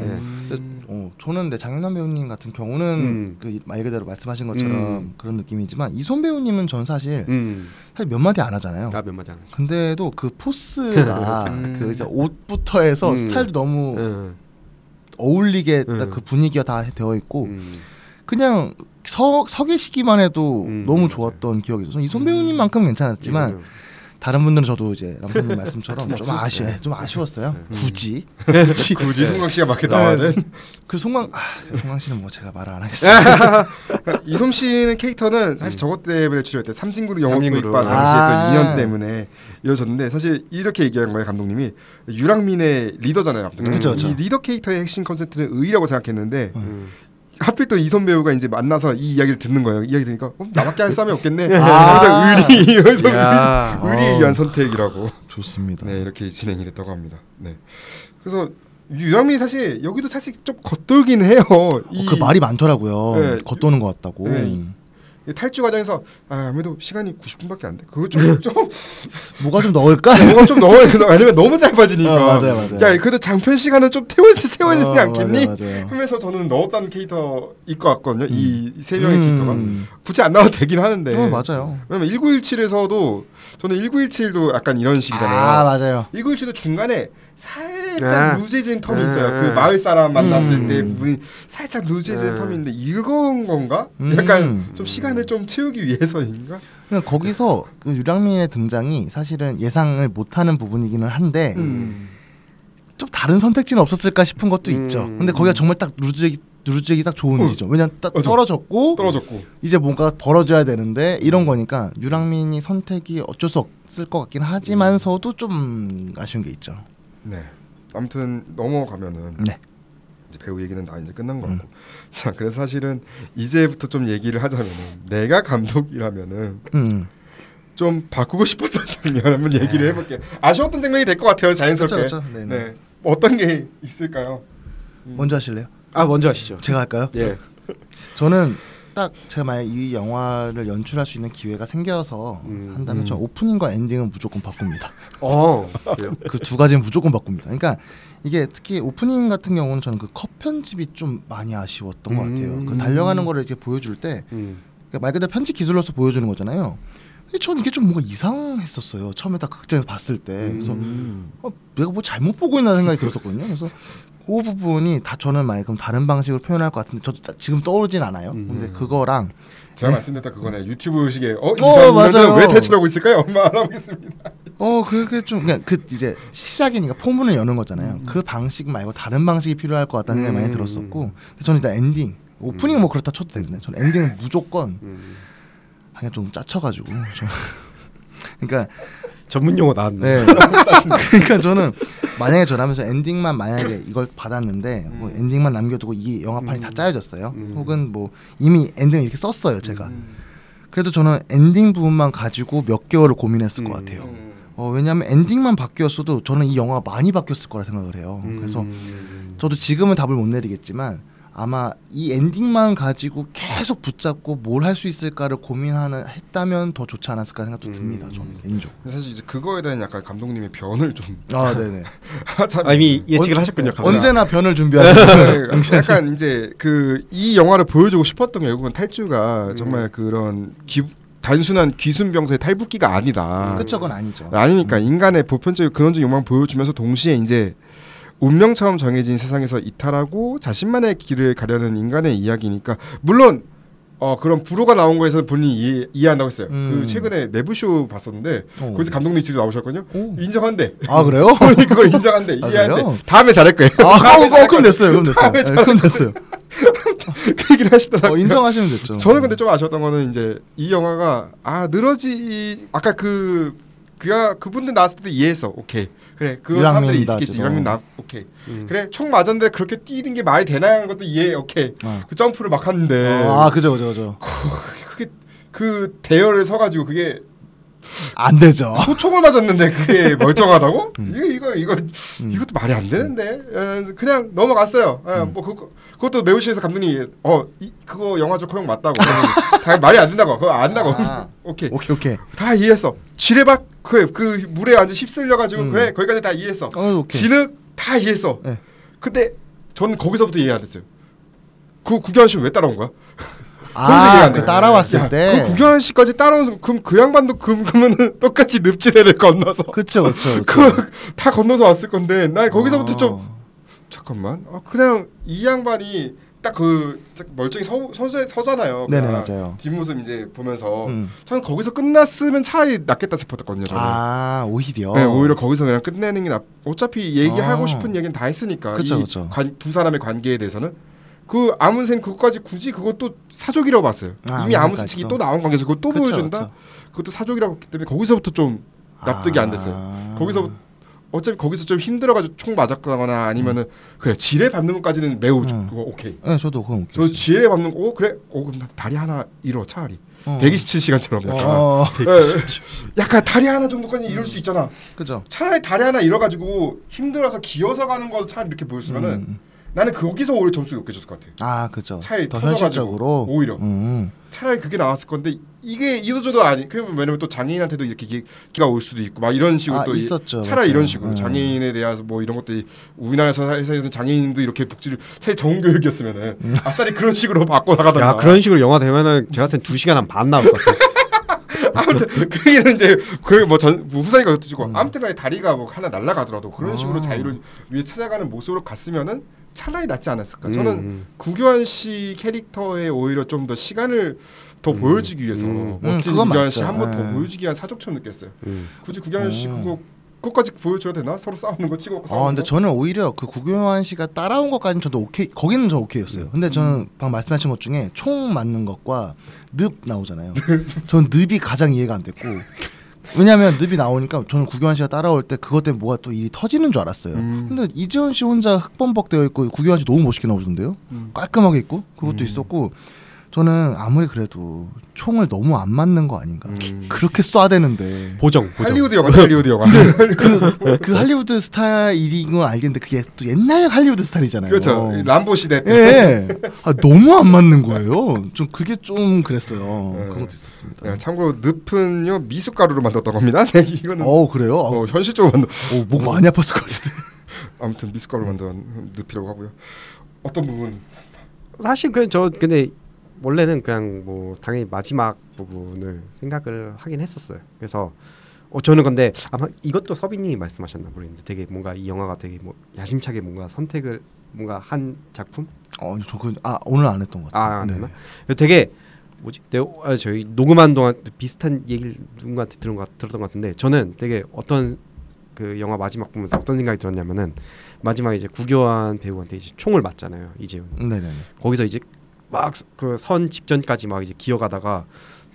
저는 장윤남 배우님 같은 경우는 그 말 그대로 말씀하신 것처럼 그런 느낌이지만 이손 배우님은 전 사실 몇 마디 안 하잖아요. 몇 마디 안 하죠. 근데도 그 포스가 그 이제 옷부터 해서 스타일도 너무 어울리게 딱 그 분위기가 다 되어 있고 그냥 서 계시기만 해도 너무 좋았던 기억이 있어서 이손 배우님만큼 괜찮았지만 다른 분들은 저도 이제 람사님 말씀처럼 좀 아쉬웠어요. 굳이 송강 씨가 맞게 나와는 그 송강 씨는 뭐 제가 말을 안 하겠습니다. 이솜 씨는 캐릭터는 사실 저것 때문에 출연했대. 삼진그룹 영어 토익반 당시에 또 2년 때문에 이어졌는데 사실 이렇게 얘기한 거예요. 감독님이 유랑민의 리더잖아요. 이 리더 캐릭터의 핵심 컨셉트는 의라고 생각했는데 하필 또 이선 배우가 이제 만나서 이 이야기를 듣는 거예요. 이야기 들으니까 나밖에 할 사람이 없겠네. 그래서 의리에 의한 선택이라고. 좋습니다. 네, 이렇게 진행이 됐다고 합니다. 네, 그래서 유랑민이 사실 여기도 사실 좀 겉돌긴 해요. 그 말이 많더라고요. 네. 겉도는 것 같다고. 네. 탈주 과정에서 아무래도 시간이 90분밖에 안 돼. 그거 좀 뭐가 좀 넣을까? 뭐가 좀 넣어야 돼. 아니면 너무 짧아지니까. 맞아요. 야, 그래도 장편 시간은 좀 태워지지 않겠니? 맞아요. 하면서 저는 넣었다는 캐릭터일 것 같거든요. 이 세 명의 캐릭터가 굳이 안 나와도 되긴 하는데. 맞아요. 왜냐면 1917에서도 저는 1917도 약간 이런 식이잖아요. 맞아요. 1917도 중간에 살짝 루즈해진 텀이 있어요. 그 마을 사람 만났을 때 부분이 살짝 루즈해진 텀이 있는데 이런 건가? 약간 좀 시간을 좀 채우기 위해서인가? 그러니까 거기서 그 유랑민의 등장이 사실은 예상을 못하는 부분이기는 한데 좀 다른 선택지는 없었을까 싶은 것도 있죠. 근데 거기가 정말 딱 루즈하기 딱 좋은 지점. 왜냐면 딱 떨어졌고 이제 뭔가 벌어져야 되는데 이런 거니까 유랑민이 선택이 어쩔 수 없을 것 같긴 하지만서도 좀 아쉬운 게 있죠. 네. 아무튼 넘어가면은 네. 이제 배우 얘기는 다 이제 끝난 것 같고. 자, 그래서 사실은 이제부터 좀 얘기를 하자면은 내가 감독이라면은 좀 바꾸고 싶었던 장면 한번 얘기를 해볼게요. 아쉬웠던 장면이 될 것 같아요. 자연스럽게. 그렇죠. 네. 어떤 게 있을까요? 먼저 하실래요? 먼저 하시죠. 제가 할까요? 예. 저는 딱 제가 만약 이 영화를 연출할 수 있는 기회가 생겨서 한다면 저 오프닝과 엔딩은 무조건 바꿉니다. 그 두 가지는 무조건 바꿉니다. 그러니까 이게 특히 오프닝 같은 경우는 저는 그 컷 편집이 좀 많이 아쉬웠던 것 같아요. 그 달려가는 거를 이제 보여줄 때 말 그대로 편집 기술로서 보여주는 거잖아요. 근데 전 이게 좀 뭔가 이상했었어요. 처음에 딱 극장에서 봤을 때. 그래서 내가 뭐 잘못 보고 있나 생각이 들었었거든요. 그래서 그 부분이 다 저는 만약 그럼 다른 방식으로 표현할 것 같은데 저도 지금 떠오르진 않아요. 근데 그거랑 제가 말씀드렸다 그거네. 유튜브식의 맞아요. 왜 대출하고 있을까요? 엄마 알아보겠습니다. 그게 좀 그냥 그 이제 시작이니까 포문을 여는 거잖아요. 그 방식 말고 다른 방식이 필요할 것 같다는 생각이 많이 들었었고, 근데 저는 일단 엔딩, 오프닝은 뭐 그렇다 쳐도 되는데 저는 엔딩은 무조건 그냥 좀 짜쳐가지고 그러니까 전문 용어 나왔네. 네. 그러니까 저는 만약에 저라면 저 엔딩만 만약에 이걸 받았는데 뭐 엔딩만 남겨두고 이 영화판이 다 짜여졌어요. 혹은 뭐 이미 엔딩을 이렇게 썼어요 제가. 그래도 저는 엔딩 부분만 가지고 몇 개월을 고민했을 것 같아요. 왜냐하면 엔딩만 바뀌었어도 저는 이 영화가 많이 바뀌었을 거라 생각을 해요. 그래서 저도 지금은 답을 못 내리겠지만 아마 이 엔딩만 가지고 계속 붙잡고 뭘 할 수 있을까를 했다면 더 좋지 않았을까 생각도 듭니다. 저는 개인적으로. 사실 이제 그거에 대한 약간 감독님의 변을 좀 네네. 이미 예측을 하셨군요. 언제나 변을 준비하는. 약간 이제 이 영화를 보여주고 싶었던 게 결국은 탈주가 정말 그런 단순한 귀순병사의 탈북기가 아니다. 그쵸, 그건 아니죠. 아니니까 인간의 보편적인 근원적 욕망을 보여주면서 동시에 이제 운명처럼 정해진 세상에서 이탈하고 자신만의 길을 가려는 인간의 이야기니까 물론 그런 불호가 나온 거에서 본인이 이해한다고 했어요. 그 최근에 내부쇼 봤었는데 거기서 감독님 직접 나오셨거든요. 인정한대. 아 그래요? 그걸 인정한대. 이해한대. 다음에 잘할 거예요. 그럼 됐어요. 그럼 됐어요. 그 얘기를 하시더라고요. 인정하시면 됐죠. 저는 근데 좀 아쉬웠던 거는 이제 이 영화가 아까 그분들 나왔을 때 이해했어. 오케이. 그래 그 사람들이 있겠지. 유랑민 나 오케이. 그래 총 맞았는데 그렇게 뛰는 게 말이 되나 하는 것도 이해. 오케이. 그 점프를 막 하는데. 그죠. 그게 그 대열을 서가지고 그게 안 되죠. 소총을 맞았는데 그게 멀쩡하다고? 이것도 말이 안 되는데. 그냥 넘어갔어요. 뭐 그것도 매우시에서 감독님이 그거 영화적 허용 맞다고. 말이 안 된다고. 그거 안다고. 오케이. 다 이해했어. 지뢰박 그 물에 완전 휩쓸려가지고 그래 거기까지 다 이해했어. 진흙 다 이해했어. 네. 근데 저는 거기서부터 이해 안 됐어요. 그 구교환 씨는 왜 따라온 거야? 그 따라왔을 때 그 구교환 씨까지 따라온 그럼 그 양반도 그러면은 똑같이 늪지대를 건너서 그쵸. 다 건너서 왔을 건데 나 거기서부터 좀 잠깐만 그냥 이 양반이 딱 그 멀쩡히 서잖아요. 네네 맞아요. 뒷모습 이제 보면서 저는 거기서 끝났으면 차라리 낫겠다 싶었거든요. 저는. 오히려. 네, 오히려 거기서 그냥 끝내는 게 어차피 얘기하고 싶은 얘기는 다 했으니까. 그쵸. 두 사람의 관계에 대해서는 그 아문생 그것까지 굳이 그것도 사족이라고 봤어요. 이미 아문생 측이 또 나온 관계에서 그걸 또 보여준다. 그것도 사족이라고 했기 때문에 거기서부터 좀 납득이 안 됐어요. 어차피 거기서 좀 힘들어가지고 총 맞았거나 아니면은 그래 지뢰 밟는 것까지는 매우 그거 오케이. 네, 저도 그건 오케이. 저 지뢰 밟는 거 그래 그럼 다리 하나 잃어 차라리. 127시간처럼 약간 다리 하나 정도까지 잃을 수 있잖아. 그죠. 차라리 다리 하나 잃어가지고 힘들어서 기어서 가는 거 차라리 이렇게 보였으면은 나는 거기서 오히려 점수가 높게 줬을 것 같아. 그죠. 차라리 더 현실적으로 오히려 차라리 그게 나왔을 건데 이게 이도저도 아니. 왜냐면 또 장애인한테도 이렇게 기가 올 수도 있고 막 이런 식으로 또 있었죠. 차라리 이런 식으로 장애인에 대해서 뭐 이런 것들이 우리나라에서 장애인도 이렇게 복지를 차라리 정교육이었으면은 아싸리 그런 식으로 바꿔 나가던가. 야 그런 식으로 영화 되면은 제가 봤을 땐 2시간 한 반 나올 것 같아. 아무튼 그 얘기는 이제 뭐 후사니까 어쩌고 아무튼 간에 다리가 뭐 하나 날아가더라도 그런 식으로 자유를 위해 찾아가는 모습으로 갔으면은 차라리 낫지 않았을까. 저는 구교환 씨 캐릭터에 오히려 좀 더 시간을 더 보여주기 위해서 멋진 구교환 씨 한 번 더 보여주기 위한 사족처럼 느꼈어요. 굳이 구교환 씨 그거까지 보여줘야 되나? 서로 싸우는 거 치고 싸우는 근데 저는 오히려 그 구교환 씨가 따라온 것까지는 저도 오케이. 거기는 저 오케이였어요. 근데 저는 방금 말씀하신 것 중에 총 맞는 것과 늪 나오잖아요. 저는 늪이 가장 이해가 안 됐고 왜냐하면 늪이 나오니까 저는 구교환 씨가 따라올 때 그것 때문에 뭐가 또 일이 터지는 줄 알았어요. 근데 이재현 씨 혼자 흑범벅 되어 있고 구교환 씨 너무 멋있게 나오던데요. 깔끔하게 있고 그것도 있었고 저는 아무리 그래도 총을 너무 안 맞는 거 아닌가. 그렇게 쏴야 되는데. 보정. 할리우드 영화, 할리우드 영화. 그 할리우드 스타일인 건 알겠는데 그게 또 옛날 할리우드 스타일이잖아요. 그렇죠. 람보 시대 때. 예. 너무 안 맞는 거예요. 좀 그게 좀 그랬어요. 그런 것도 있었습니다. 야, 참고로 늪은요 미숫가루로 만들었던 겁니다. 이거는. 그래요? 현실적으로 만들. 목 많이 아팠을 것 같은데. 아무튼 미숫가루 만든 늪이라고 하고요. 어떤 부분? 사실 근데 원래는 그냥 뭐 당연히 마지막 부분을 생각을 하긴 했었어요. 그래서 저는 근데 아마 이것도 서빈님이 말씀하셨나 모르겠는데 되게 뭔가 이 영화가 되게 뭐 야심차게 뭔가 선택을 뭔가 한 작품? 오늘 안 했던 것 같아요. 안 했나? 되게 뭐지? 저희 녹음한 동안 비슷한 얘기를 누군가한테 들었던 것 같은데 저는 되게 어떤 그 영화 마지막 보면서 어떤 생각이 들었냐면은 마지막에 이제 구교환 배우한테 이제 총을 맞잖아요. 이재훈. 네네. 거기서 이제 막 그 선 직전까지 막 이제 기어가다가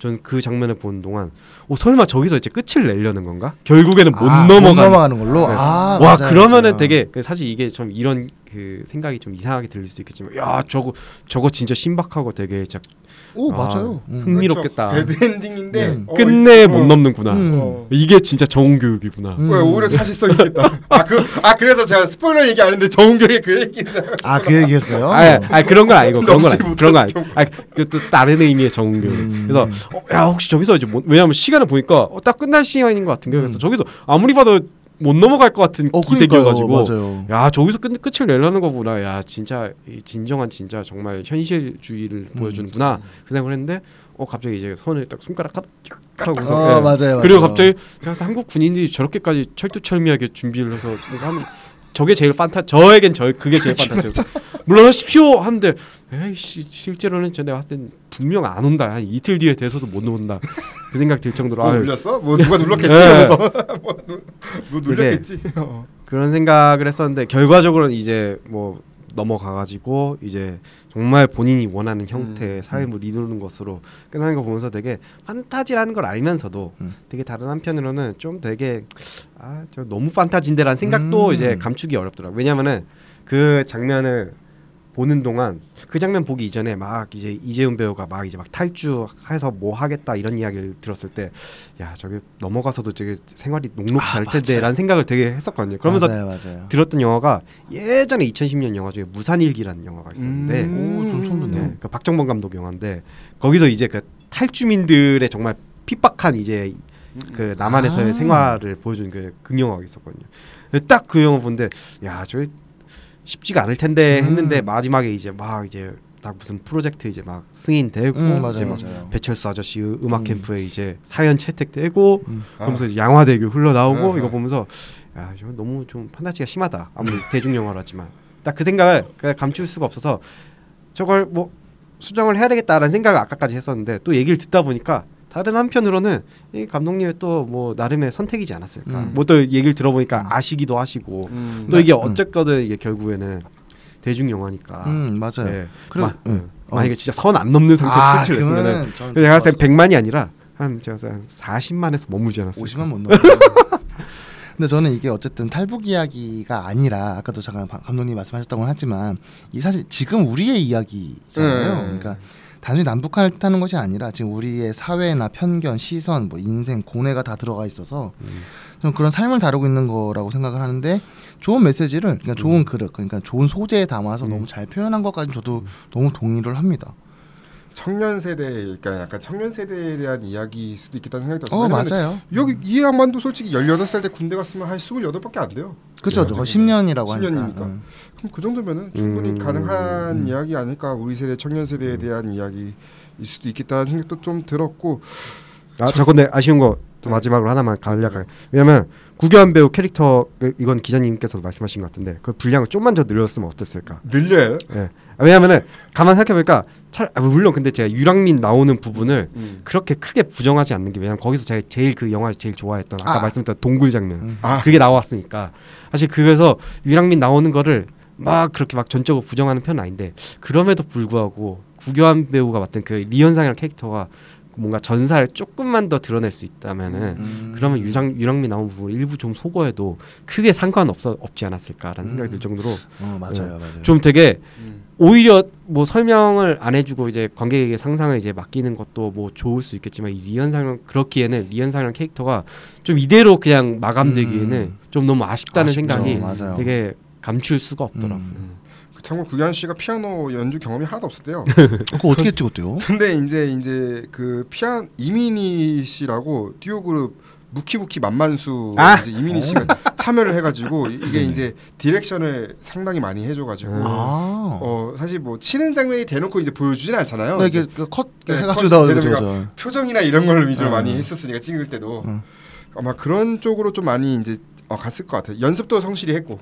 전 그 장면을 보는 동안 설마 저기서 이제 끝을 내려는 건가? 결국에는 못 넘어가는 걸로. 네. 와 맞아요, 그러면은 맞아요. 되게 사실 이게 좀 이런 그 생각이 좀 이상하게 들릴 수 있겠지만 야 저거 진짜 신박하고 되게 진짜 맞아요. 흥미롭겠다. 그렇죠. 배드 엔딩인데 끝내 못 넘는구나. 이게 진짜 정교육이구나. 오히려 사실성 있겠다. 그래서 제가 스포일러 얘기 안 했는데 정교육의 그 얘기. 그 얘기했어요? 그런 건 아니고 그런 건 아니고. 또 다른 의미의 정교육. 그래서 혹시 저기서 이제 왜냐면 시간을 보니까 딱 끝날 시간인 것 같은 게 그래서 저기서 아무리 봐도 못 넘어갈 것 같은 기색이어가지고 야 저기서 끝을 내려는 거구나. 야 진짜 진정한 진짜 정말 현실주의를 보여주는구나 그 생각을 했는데 갑자기 이제 선을 딱 손가락 하고서 맞아요. 그리고 갑자기 제가 한국 군인들이 저렇게까지 철두철미하게 준비를 해서 하면 저게 제일 저에겐 그게 제일 판타지였어. 물론 하십시오 하는데 에이씨 실제로는 내가 봤을 땐 분명 안 온다. 한 이틀 뒤에 돼서도 못 온다. 그 생각 들 정도로 눌렸어? 누가 눌렀겠지. 그래서 뭐 눌렸겠지. 그런 생각을 했었는데 결과적으로는 이제 뭐 넘어가가지고 이제 정말 본인이 원하는 형태의 삶을 이루는 것으로 끝나는 거 보면서 되게 판타지라는 걸 알면서도 되게 다른 한편으로는 좀 되게 저 너무 판타지인데라는 생각도 이제 감추기 어렵더라고요. 왜냐면은 그 장면을 보는 동안 그 장면 보기 이전에 막 이제 이재훈 배우가 막 이제 막 탈주해서 뭐 하겠다 이런 이야기를 들었을 때 야 저기 넘어가서도 되게 생활이 녹록지 않을 텐데라는 생각을 되게 했었거든요. 그러면서 맞아요. 들었던 영화가 예전에 2010년 영화 중에 무산일기라는 영화가 있었는데 좀 처음 듣네요. 그 박정범 감독 영화인데 거기서 이제 그 탈주민들의 정말 핍박한 이제 그 남한에서의 생활을 보여주는 그 극영화가 있었거든요. 딱 그 영화 보는데 야 저 쉽지가 않을 텐데 했는데 마지막에 이제 막 이제 딱 무슨 프로젝트 이제 막 승인되고 이제 막 배철수 아저씨 음악 캠프에 이제 사연 채택되고 그러면서 이제 양화대교 흘러나오고 이거 보면서 야 이거 너무 좀 판타지가 심하다. 아무리 대중 영화라지만 딱 그 생각을 감출 수가 없어서 저걸 뭐 수정을 해야 되겠다라는 생각을 아까까지 했었는데 또 얘기를 듣다 보니까 다른 한편으로는 이 감독님의 또 뭐 나름의 선택이지 않았을까. 뭐 또 얘기를 들어보니까 아시기도 하시고 또 이게 어쨌거든 이게 결국에는 대중 영화니까. 맞아요. 네. 만약에 진짜 선 안 넘는 상태에서 끝을 냈으면은 내가 봤을 때 100만이 아니라 한 40만에서 머물지 않았을까. 50만 못 넘어. 근데 저는 이게 어쨌든 탈북 이야기가 아니라 아까도 잠깐 감독님이 말씀하셨다고 하지만 이 사실 지금 우리의 이야기잖아요. 그러니까 단순히 남북한을 뜻하는 것이 아니라 지금 우리의 사회나 편견, 시선, 뭐 인생, 고뇌가 다 들어가 있어서 좀 그런 삶을 다루고 있는 거라고 생각을 하는데 좋은 메시지를 그러니까 좋은 그릇, 그러니까 좋은 소재에 담아서 너무 잘 표현한 것까지 저도 너무 동의를 합니다. 청년 세대, 그러니까 약간 청년 세대에 대한 이야기일 수도 있겠다는 생각이 들었어요. 맞아요. 여기 이 양반도 솔직히 18살 때 군대 갔으면 한 28밖에 안 돼요. 그렇죠. 10년이라고 10년이니까. 그럼 그 정도면은 충분히 가능한 이야기 아닐까. 우리 세대, 청년 세대에 대한 이야기일 수도 있겠다는 생각도 좀 들었고. 저 근데 아쉬운 거 또 마지막으로 하나만 간략하게. 왜냐면 구교환 배우 캐릭터 이건 기자님께서도 말씀하신 것 같은데 그 분량을 좀만 더 늘렸으면 어땠을까? 늘려요? 네. 왜냐면은 가만 생각해보니까 물론 근데 제가 유랑민 나오는 부분을 그렇게 크게 부정하지 않는 게 왜냐면 거기서 제가 제일 그 영화 제일 좋아했던 아까 말씀드렸던 동굴 장면 그게 나왔으니까 사실 그래서 유랑민 나오는 거를 막 그렇게 막 전적으로 부정하는 편은 아닌데 그럼에도 불구하고 구교환 배우가 맡은 그 리현상이라는 캐릭터가 뭔가 전사를 조금만 더 드러낼 수 있다면은 그러면 유랑민 나온 부분 일부 좀 소거해도 크게 상관없지 않았을까라는 생각이 들 정도로 맞아요. 좀 되게 오히려 뭐 설명을 안 해주고 이제 관객에게 상상을 이제 맡기는 것도 뭐 좋을 수 있겠지만 이 리현상 그렇기에는 리현상이라는 캐릭터가 좀 이대로 그냥 마감되기에는 좀 너무 아쉽다는 생각이 맞아요. 되게 감출 수가 없더라고요. 참고로 구현 씨가 피아노 연주 경험이 하나도 없었대요. 그거 어떻게 찍었대요? 근데 이제 그 이민희 씨라고 듀오 그룹 무키무키 만만수 이제 이민희 씨가 참여를 해가지고 이게 이제 디렉션을 상당히 많이 해줘가지고 사실 뭐 치는 장면이 대놓고 이제 보여주진 않잖아요. 네, 이게 컷 해가지고 표정이나 이런 걸 위주로 많이 했었으니까 찍을 때도 아마 그런 쪽으로 좀 많이 이제 갔을 것 같아요. 연습도 성실히 했고.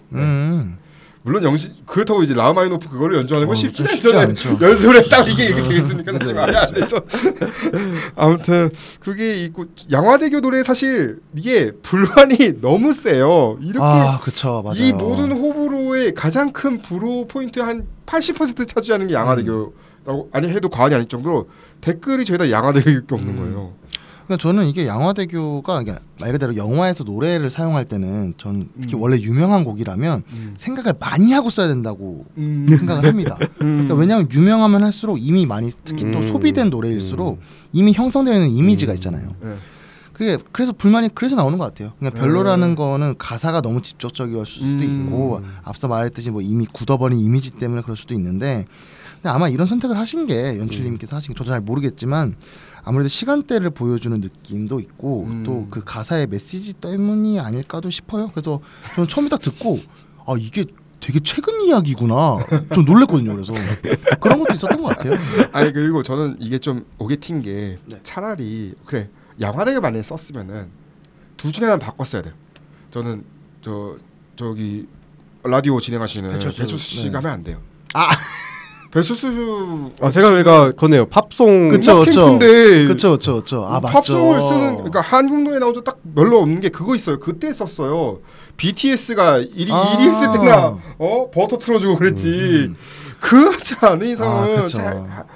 물론 그렇다고 이제 라흐마니노프 그거를 연주하는 건 쉽지 않죠. 연습을 했다고 이게 되겠습니까? 사실 말이 안 되죠. 아무튼 그게 있고 양화대교 노래 사실 이게 불만이 너무 세요. 이렇게 그쵸, 맞아요. 이 모든 호불호의 가장 큰 불호 포인트 한 80% 차지하는 게 양화대교라고 아니 해도 과언이 아닐 정도로 댓글이 죄다 양화대교밖에 없는 거예요. 그러니까 저는 이게 양화대교가 말 그대로 영화에서 노래를 사용할 때는 전 특히 원래 유명한 곡이라면 생각을 많이 하고 써야 된다고 생각을 합니다. 그러니까 왜냐하면 유명하면 할수록 이미 많이 특히 또 소비된 노래일수록 이미 형성되어 있는 이미지가 있잖아요. 그게 그래서 불만이 그래서 나오는 것 같아요. 그러니까 별로라는 거는 가사가 너무 직접적일 수도 있고 앞서 말했듯이 뭐 이미 굳어버린 이미지 때문에 그럴 수도 있는데 근데 아마 이런 선택을 하신 게 연출님께서 하신 게 저도 잘 모르겠지만 아무래도 시간대를 보여주는 느낌도 있고 또 그 가사의 메시지 때문이 아닐까도 싶어요. 그래서 저는 처음에 딱 듣고 이게 되게 최근 이야기구나. 좀 놀랬거든요. 그래서 그런 것도 있었던 것 같아요. 아니 그리고 저는 이게 좀 오게 튄 게 차라리 그래 양화대교 만약에 썼으면은 둘 중에 하나 바꿨어야 돼요. 저는 저기 라디오 진행하시는 배철수 씨가 하면 안 돼요. 배철수 제가 거네요. 팝송 그쵸. 맞죠. 팝송을 쓰는 그러니까 한국 노래 나온 적 딱 별로 없는 게 그거 있어요. 그때 썼어요. BTS가 1위 했을 때나 버터 틀어주고 그랬지. 그렇지 않은 이상은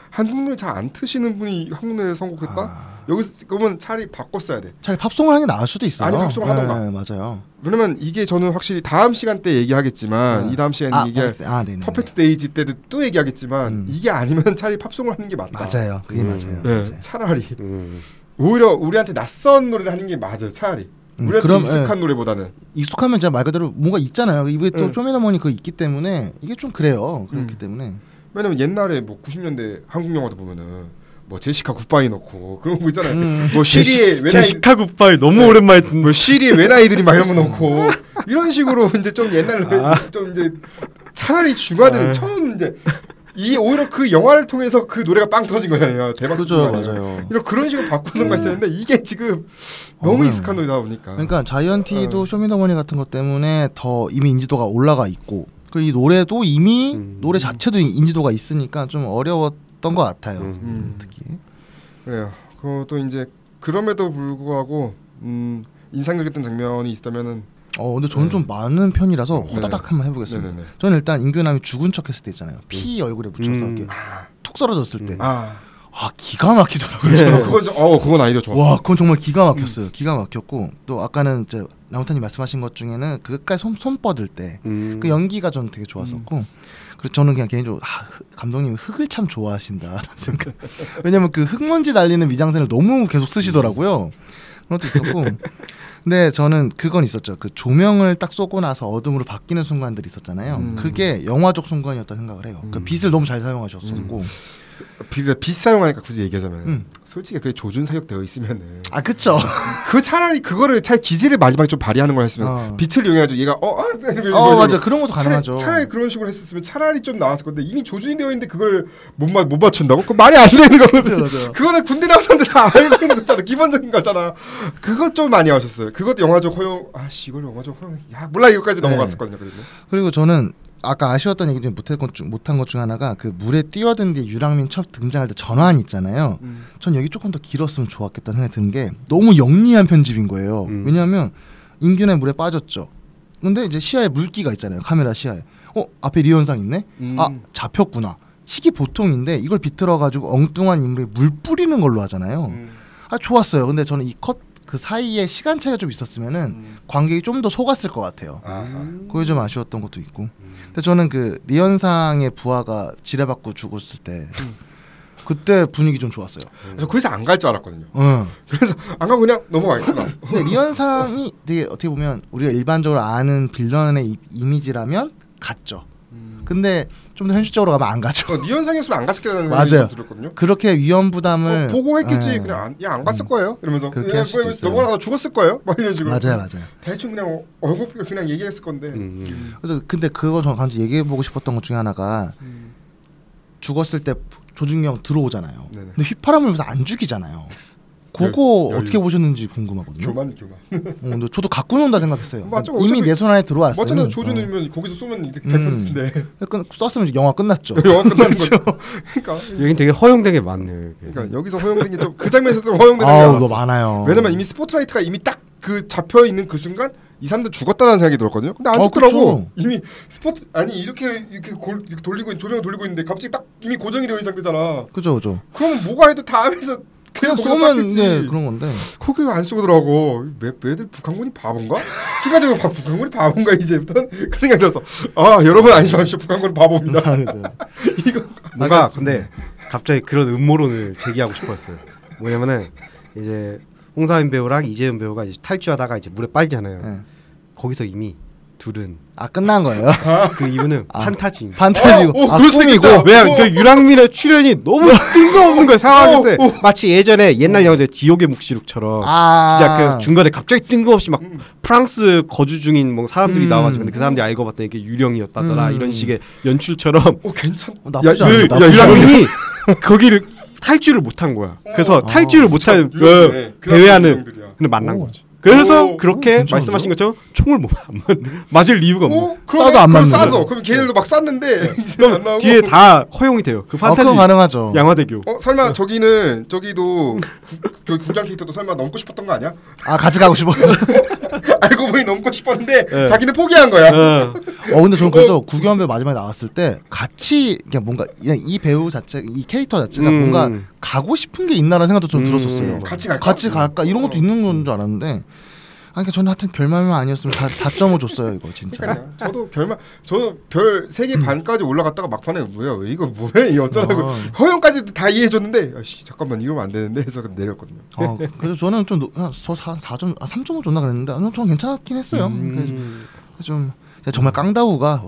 한국 노래 잘 안 트시는 분이 한국 노래 선곡했다? 여기서 그러면 차라리 바꿨어야 돼. 차라리 팝송을 하는 게 나을 수도 있어요. 아니 팝송을 하던가. 맞아요. 왜냐면 이게 저는 확실히 다음 시간 때 얘기하겠지만 이 다음 시간에 이게 퍼펙트 데이지 때도 또 얘기하겠지만 이게 아니면 차라리 팝송을 하는 게 맞다. 맞아요. 그게 맞아요. 차라리 오히려 우리한테 낯선 노래를 하는 게 맞아요. 차라리 우리한테 익숙한 노래보다는 익숙하면 진짜 말 그대로 뭔가 있잖아요. 이게 또 쇼미더머니 그거 있기 때문에 이게 좀 그래요. 그렇기 때문에 왜냐면 옛날에 뭐 90년대 한국 영화도 보면은 뭐 제시카 굿바이 넣고 그런 거 있잖아요. 뭐 시리에 제시카 굿바이 너무 오랜만에 듣는 뭐 시리에 외나이들이 막 이런 거 넣고 이런 식으로 이제 좀 옛날 좀 이제 차라리 중화되는 처음 이제 이 오히려 그 영화를 통해서 그 노래가 빵 터진 거잖아요. 대박. 그죠, 맞아요. 이런 그런 식으로 바꾸는 거 있었는데 이게 지금 너무 익숙한 노래다 보니까. 그러니까 자이언티도 쇼미더머니 같은 것 때문에 더 이미 인지도가 올라가 있고 그리고 이 노래도 이미 노래 자체도 인지도가 있으니까 좀 어려웠던 것 같아요. 특히. 그래요. 그것도 이제 그럼에도 불구하고 인상적이었던 장면이 있다면은. 근데 저는 좀 많은 편이라서 호다닥 한번 해보겠습니다. 저는 일단 임규남이 죽은 척했을 때 있잖아요. 피 얼굴에 묻혀서 이렇게 톡 썰어졌을 때. 기가 막히더라고요. 그건 아이디어 좋았어요. 와, 그건 정말 기가 막혔어요. 기가 막혔고 또 아까는 이제 라운타님 말씀하신 것 중에는 그까지 손 뻗을 때 그 연기가 저는 되게 좋았었고 그래서 저는 그냥 개인적으로 감독님이 흙을 참 좋아하신다라는 생각. 왜냐면 그 흙먼지 날리는 미장센을 너무 계속 쓰시더라고요. 그런 것도 있었고 근데 저는 그건 있었죠. 그 조명을 딱 쏘고 나서 어둠으로 바뀌는 순간들이 있었잖아요. 그게 영화적 순간이었다 생각을 해요. 그 빛을 너무 잘 사용하셨었고 빛 사용하니까 굳이 얘기하자면 솔직히 그게 조준 사격되어 있으면은 그쵸. 그 차라리 그거를 잘 기질을 마지막에 좀 발휘하는 걸 했으면 빛을 이용해가지고 얘가 맞아 그런 것도 가능하죠. 차라리 그런 식으로 했었으면 차라리 좀 나왔을 건데 이미 조준이 되어 있는데 그걸 못 맞춘다고? 그 말이 안 되는 거거든. 그거는 군대 나온 사람들 다 알고 있는 거잖아. 기본적인 거잖아. 그것 좀 많이 하셨어요. 그것도 영화적 허용. 이걸 영화적 허용. 몰라 이거까지 넘어갔었거든요. 그리고 저는 아까 아쉬웠던 얘기 중에 못한 것 중 하나가 그 물에 뛰어든 뒤에 유랑민 첫 등장할 때 전환 있잖아요. 전 여기 조금 더 길었으면 좋았겠다는 생각이 드는 게 너무 영리한 편집인 거예요. 왜냐하면 임규남이 물에 빠졌죠. 근데 이제 시야에 물기가 있잖아요. 카메라 시야에. 앞에 리현상 있네? 잡혔구나. 식이 보통인데 이걸 비틀어가지고 엉뚱한 인물에 물 뿌리는 걸로 하잖아요. 좋았어요. 근데 저는 이 컷 그 사이에 시간 차이가 좀 있었으면은 관객이 좀 더 속았을 것 같아요. 그게 좀 아쉬웠던 것도 있고. 근데 저는 그 리현상의 부하가 지뢰받고 죽었을 때 그때 분위기 좀 좋았어요. 그래서 그래서 안 갈 줄 알았거든요. 그래서 안 가고 그냥 넘어가겠구나. 근데 리현상이 되게 어떻게 보면 우리가 일반적으로 아는 빌런의 이미지라면 갔죠. 근데 좀 더 현실적으로 가면 안 가죠. 리현상이었으면 안 갔을 거라는 맞아요. 들었거든요. 그렇게 위험 부담을 보고 했겠지. 그냥 안 갔을 거예요. 이러면서 그렇게 할 수도 있어요. 너가 죽었을 거예요. 막 이런 식으로. 맞아요. 대충 그냥 얼굴 그냥 얘기했을 건데. 그래서 근데 그거 저 간지 얘기해 보고 싶었던 것 중에 하나가 죽었을 때 조중경 들어오잖아요. 네네. 근데 휘파람을 불면서 안 죽이잖아요. 그거 어떻게 보셨는지 궁금하거든요. 교만. 근데 저도 갖고 논다 생각했어요. 맞죠, 이미 내 손 안에 들어왔어요. 맞잖아요. 조준이면 거기서 쏘면 100%인데. 썼으면 영화 끝났죠. 영화 끝나는 거죠. 그러니까 여긴 되게 허용된 게 많네요. 그러니까 여기서 허용된 게 좀 그 장면에서 좀 허용되는 게 아우, 많아요. 왜냐면 이미 스포트라이트가 이미 딱 그 잡혀 있는 그 순간 이 사람들 죽었다는 생각이 들었거든요. 근데 안 죽더라고. 그쵸. 이미 스포트 이렇게 이렇게 돌리고 조명을 돌리고 있는데 갑자기 딱 이미 고정이 되어 있는 상태잖아. 그죠. 그러면 뭐가 해도 다음에서 그냥 쏘면 네, 그런 건데. 거기 안 쏘더라고. 애들 북한군이 바본가? 순간적으로 북한군이 바본가 이제부터 그 생각이 들어서 여러분 안심하십시오. 북한군은 바보입니다. 이거 뭔가 근데 갑자기 그런 음모론을 제기하고 싶었어요. 뭐냐면은 이제 홍사인 배우랑 이재훈 배우가 이제 탈주하다가 이제 물에 빠지잖아요. 네. 거기서 이미 둘은 끝난 거예요. 그 이유는 판타지입니다. 판타지고 꿈이고. 왜냐면 그 유랑민의 출연이 너무 뜬금없는 거예요. 상황에서 마치 예전에 옛날 영화들 지옥의 묵시록처럼 진짜 그 중간에 갑자기 뜬금없이 막 프랑스 거주 중인 뭐 사람들이 나와가지고 근데 그 사람들이 알고 봤더니 이게 유령이었다더라 이런 식의 연출처럼 괜찮. 나쁘지 않아. 유랑민이 거기를 탈주를 못한 거야. 그래서 탈주를 못한 대회하는 근데 만난 거지. 그래서 그렇게 괜찮은데요? 말씀하신 것처럼 총을 맞을 이유가 없는. 쏴도 안 맞는 쏴서 그럼 걔네들도 막 쐈는데 그럼 뒤에 다 허용이 돼요. 그 판타지 그건 가능하죠. 양화대교. 설마 저기도 국장 캐릭터도 설마 넘고 싶었던 거 아니야? 같이 가고 싶어. 알고 보니 넘고 싶었는데 네. 자기는 포기한 거야. 근데 저는 그래서 구경배 마지막에 나왔을 때 같이 그냥 뭔가 이 배우 자체, 이 캐릭터 자체가 뭔가 가고 싶은 게 있나라는 생각도 좀 들었었어요. 같이 갈까 이런 것도 있는 건 줄 알았는데. 그러니까 저는 하여튼 별말만 아니었으면 4.5 줬어요 이거 진짜. 그러니까요. 저도 별 3개 반까지 올라갔다가 막판에 뭐야 이거 뭐야 이 어쩌라고 허용까지 다 이해해줬는데 잠깐만 이러면 안 되는데 해서 내렸거든요. 그래서 저는 좀 3.5 줬나 그랬는데 저는 괜찮긴 했어요. 좀 정말 깡다우가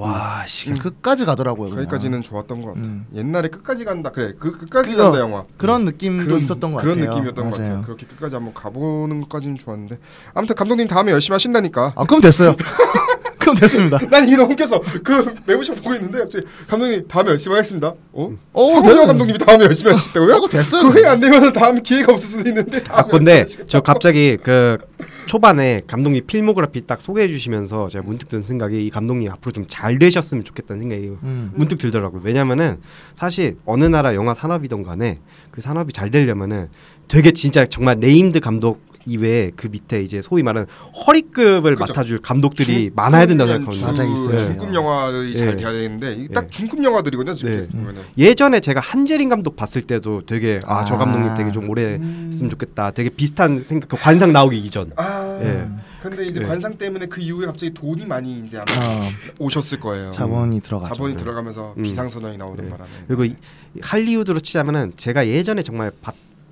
끝까지 가더라고요. 거기까지는 좋았던 것 같아요. 옛날에 끝까지 간다 그래 끝까지 간다 영화 그런 느낌도 있었던 것 같아요. 그런 느낌이었던 것 같아요. 그렇게 끝까지 한번 가보는 것까지는 좋았는데 아무튼 감독님 다음에 열심히 하신다니까. 그럼 됐어요. 그럼 됐습니다. 난 이게 너무 웃겨서 그 매부쇼 보고 있는데 갑자기 감독님 다음에 열심히 하겠습니다. 서동영 감독님이 다음에 열심히 하시다고요? 됐어요. 그게 안 되면 다음 기회가 없을 수도 있는데. 근데 저 갑자기 그 초반에 감독님 필모그래피 딱 소개해 주시면서 제가 문득 든 생각이 이 감독님 앞으로 좀 잘 되셨으면 좋겠다는 생각이 문득 들더라고요. 왜냐면은 사실 어느 나라 영화 산업이든 간에 그 산업이 잘 되려면은 되게 진짜 정말 네임드 감독 이외에 그 밑에 이제 소위 말하는 허리급을 맡아줄 감독들이 많아야 된다고 생각하거든요. 맞아 있어요. 중급 영화들이 잘 돼야 되는데 딱 중급 영화들이거든요. 지금 보면은. 예전에 제가 한재린 감독 봤을 때도 되게 저 감독님 되게 좀 오래 했으면 좋겠다. 되게 비슷한 생각. 그 관상 나오기 이전. 근데 이제 관상 때문에 그 이후에 갑자기 돈이 많이 이제 아마 오셨을 거예요. 자본이 들어가면서 비상선언이 나오는 바람에. 그리고 할리우드로 치자면은 제가 예전에 정말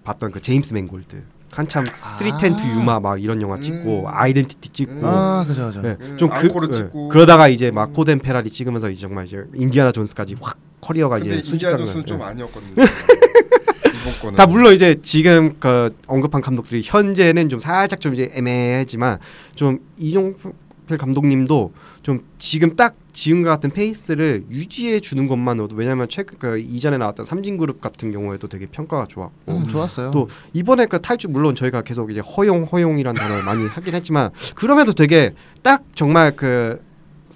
봤던 그 제임스 맨골드. 한참 3:10 to Yuma 막 이런 영화 찍고 아이덴티티 찍고 그죠. 좀 앙코르 찍고 그러다가 이제 막 코덴 페라리 찍으면서 이제 정말 이제 인디아나 존스까지 확 커리어가 근데 이제 인디아나 존스는 좀 아니었거든요. 이번 거는 다 물론 이제 지금 그 언급한 감독들이 현재는 좀 살짝 좀 이제 애매하지만 좀 이종필 감독님도 좀 지금 딱 지금과 같은 페이스를 유지해 주는 것만으로도 왜냐하면 최근 그 이전에 나왔던 삼진그룹 같은 경우에도 되게 평가가 좋았고 좋았어요. 또 이번에 그 탈주 물론 저희가 계속 이제 허용이란 단어를 많이 하긴 했지만 그럼에도 되게 딱 정말 그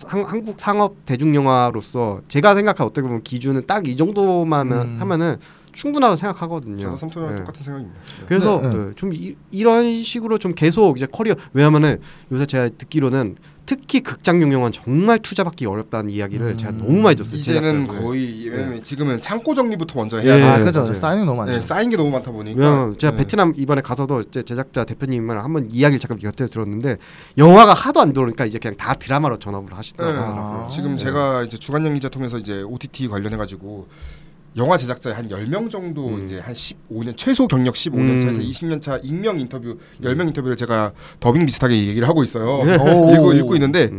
한국 상업 대중 영화로서 제가 생각한 어떻게 보면 기준은 딱 이 정도만 하면은 충분하다고 생각하거든요. 저도 삼토랑 네. 똑같은 생각입니다. 그래서 네, 네. 좀 이런 식으로 좀 계속 이제 커리어 왜냐면은 요새 제가 듣기로는 특히 극장용 영화는 정말 투자받기 어렵다는 이야기를 제가 너무 많이 들었어요. 이제는 제작자들. 거의 왜냐면 지금은 창고 정리부터 먼저 해야 돼요. 아 그죠. 쌓이는 너무 많죠. 네, 쌓인 게 너무 많다 보니까. 왜냐면 제가 베트남 이번에 가서도 이제 제작자 대표님을 한번 이야기를 잠깐 곁에 들었는데 영화가 하도 안 들어오니까 이제 그냥 다 드라마로 전업을 하시더라고요. 지금 제가 이제 주간영 기자 통해서 이제 OTT 관련해 가지고 영화 제작자에 한 10명 정도 이제 한 15년 최소 경력 15년 차에서 20년 차 익명 인터뷰 10명 인터뷰를 제가 더빙 비슷하게 얘기를 하고 있어요. 읽고 있는데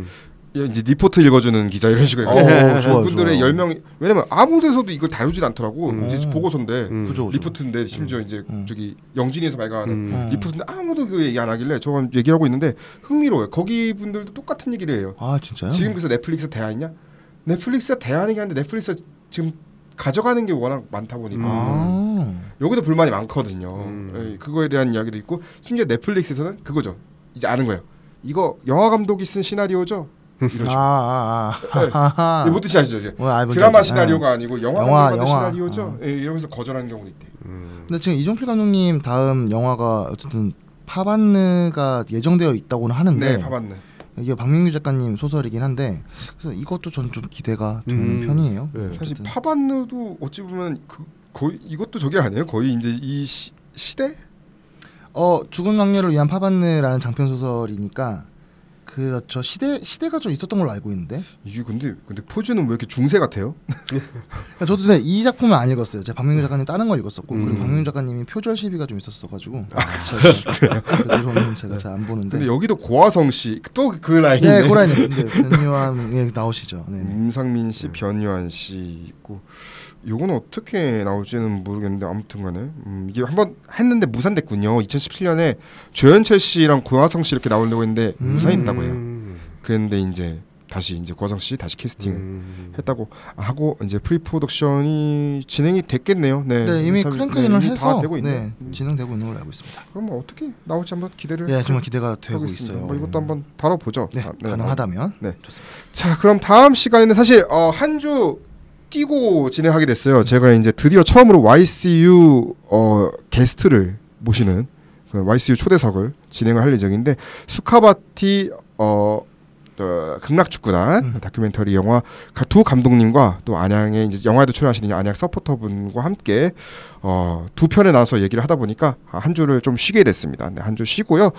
이제 리포트 읽어주는 기자 이런 식으로 그분들의 10명 왜냐면 아무데서도 이걸 다루질 않더라고. 이제 보고서인데 리포트인데 심지어 이제 저기 영진이에서 발간하는 리포트인데 아무도 그 얘기 안 하길래 저건 얘기를 하고 있는데 흥미로워요. 거기 분들도 똑같은 얘기를 해요. 아 진짜요? 지금 그래서 넷플릭스 대안이냐? 넷플릭스가 대안이긴 한데 넷플릭스 지금 가져가는 게 워낙 많다 보니까 여기도 불만이 많거든요. 예, 그거에 대한 이야기도 있고 심지어 넷플릭스에서는 그거죠. 이제 아는 거예요. 이거 영화 감독이 쓴 시나리오죠. 이런 식으로. 네. 뭔 뜻이 아시죠? 이제 드라마 시나리오가 아니고 영화 감독의 시나리오죠. 예, 이러면서 거절하는 경우도 있대. 근데 지금 이종필 감독님 다음 영화가 어쨌든 파반느가 예정되어 있다고는 하는데 네, 파반느. 이게 박민규 작가님 소설이긴 한데 그래서 이것도 전 좀 기대가 되는 편이에요. 네. 사실 파반느도 어찌 보면 거의 이것도 저게 아니에요? 거의 이제 이 시대? 죽은 왕녀를 위한 파반느라는 장편 소설이니까 저 시대가 좀 있었던 걸로 알고 있는데 이게 근데 포즈는 왜 이렇게 중세 같아요? 저도 이 작품은 안 읽었어요. 제가 박민규 작가님 다른 걸 읽었었고 그리고 박민규 작가님이 표절 시비가 좀 있었어가지고 제가 잘 안 보는데. 근데 여기도 고화성 씨 또 그 라인이네. 네, 그 라인인데 변요한에 나오시죠. 네. 임상민 씨, 변요한 씨 있고 요거는 어떻게 나올지는 모르겠는데 아무튼간에 이게 한번 했는데 무산됐군요. 2017년에 조현철 씨랑 고화성 씨 이렇게 나오려고 했는데 무산했다고 해요. 그랬는데 이제 다시 이제 고화성 씨 다시 캐스팅을 했다고 하고 이제 프리프로덕션이 진행이 됐겠네요. 네, 이미 크랭크인을 해서 다 되고 있네. 진행되고 있는 걸로 알고 있습니다. 그럼 뭐 어떻게 나올지 한번 기대를. 네, 정말 기대가 되고 하겠습니다. 있어요. 뭐 이것도 한번 다뤄보죠. 네, 가능하다면. 네, 좋습니다. 자, 그럼 다음 시간에는 사실 한 주 끼고 진행하게 됐어요. 제가 이제 드디어 처음으로 YCU 게스트를 모시는 그 YCU 초대석을 진행을 할 예정인데 수카바티 극락축구단 다큐멘터리 영화 두 감독님과 또 안양에 이제 영화에도 출연하시는 안양 서포터분과 함께 두 편에 나눠서 얘기를 하다 보니까 한 주를 좀 쉬게 됐습니다. 네, 한 주 쉬고요.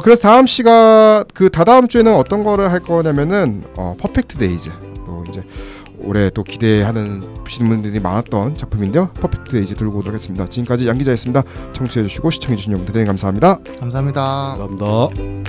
그래서 다음 시간 다다음 주에는 어떤 거를 할 거냐면은 퍼펙트 데이즈 또 이제 올해 또 기대하는 분들이 많았던 작품인데요. 퍼펙트 데이즈 들고 오도록 하겠습니다. 지금까지 양 기자였습니다. 청취해주시고 시청해주신 여러분 대단히 감사합니다. 감사합니다. 감사합니다.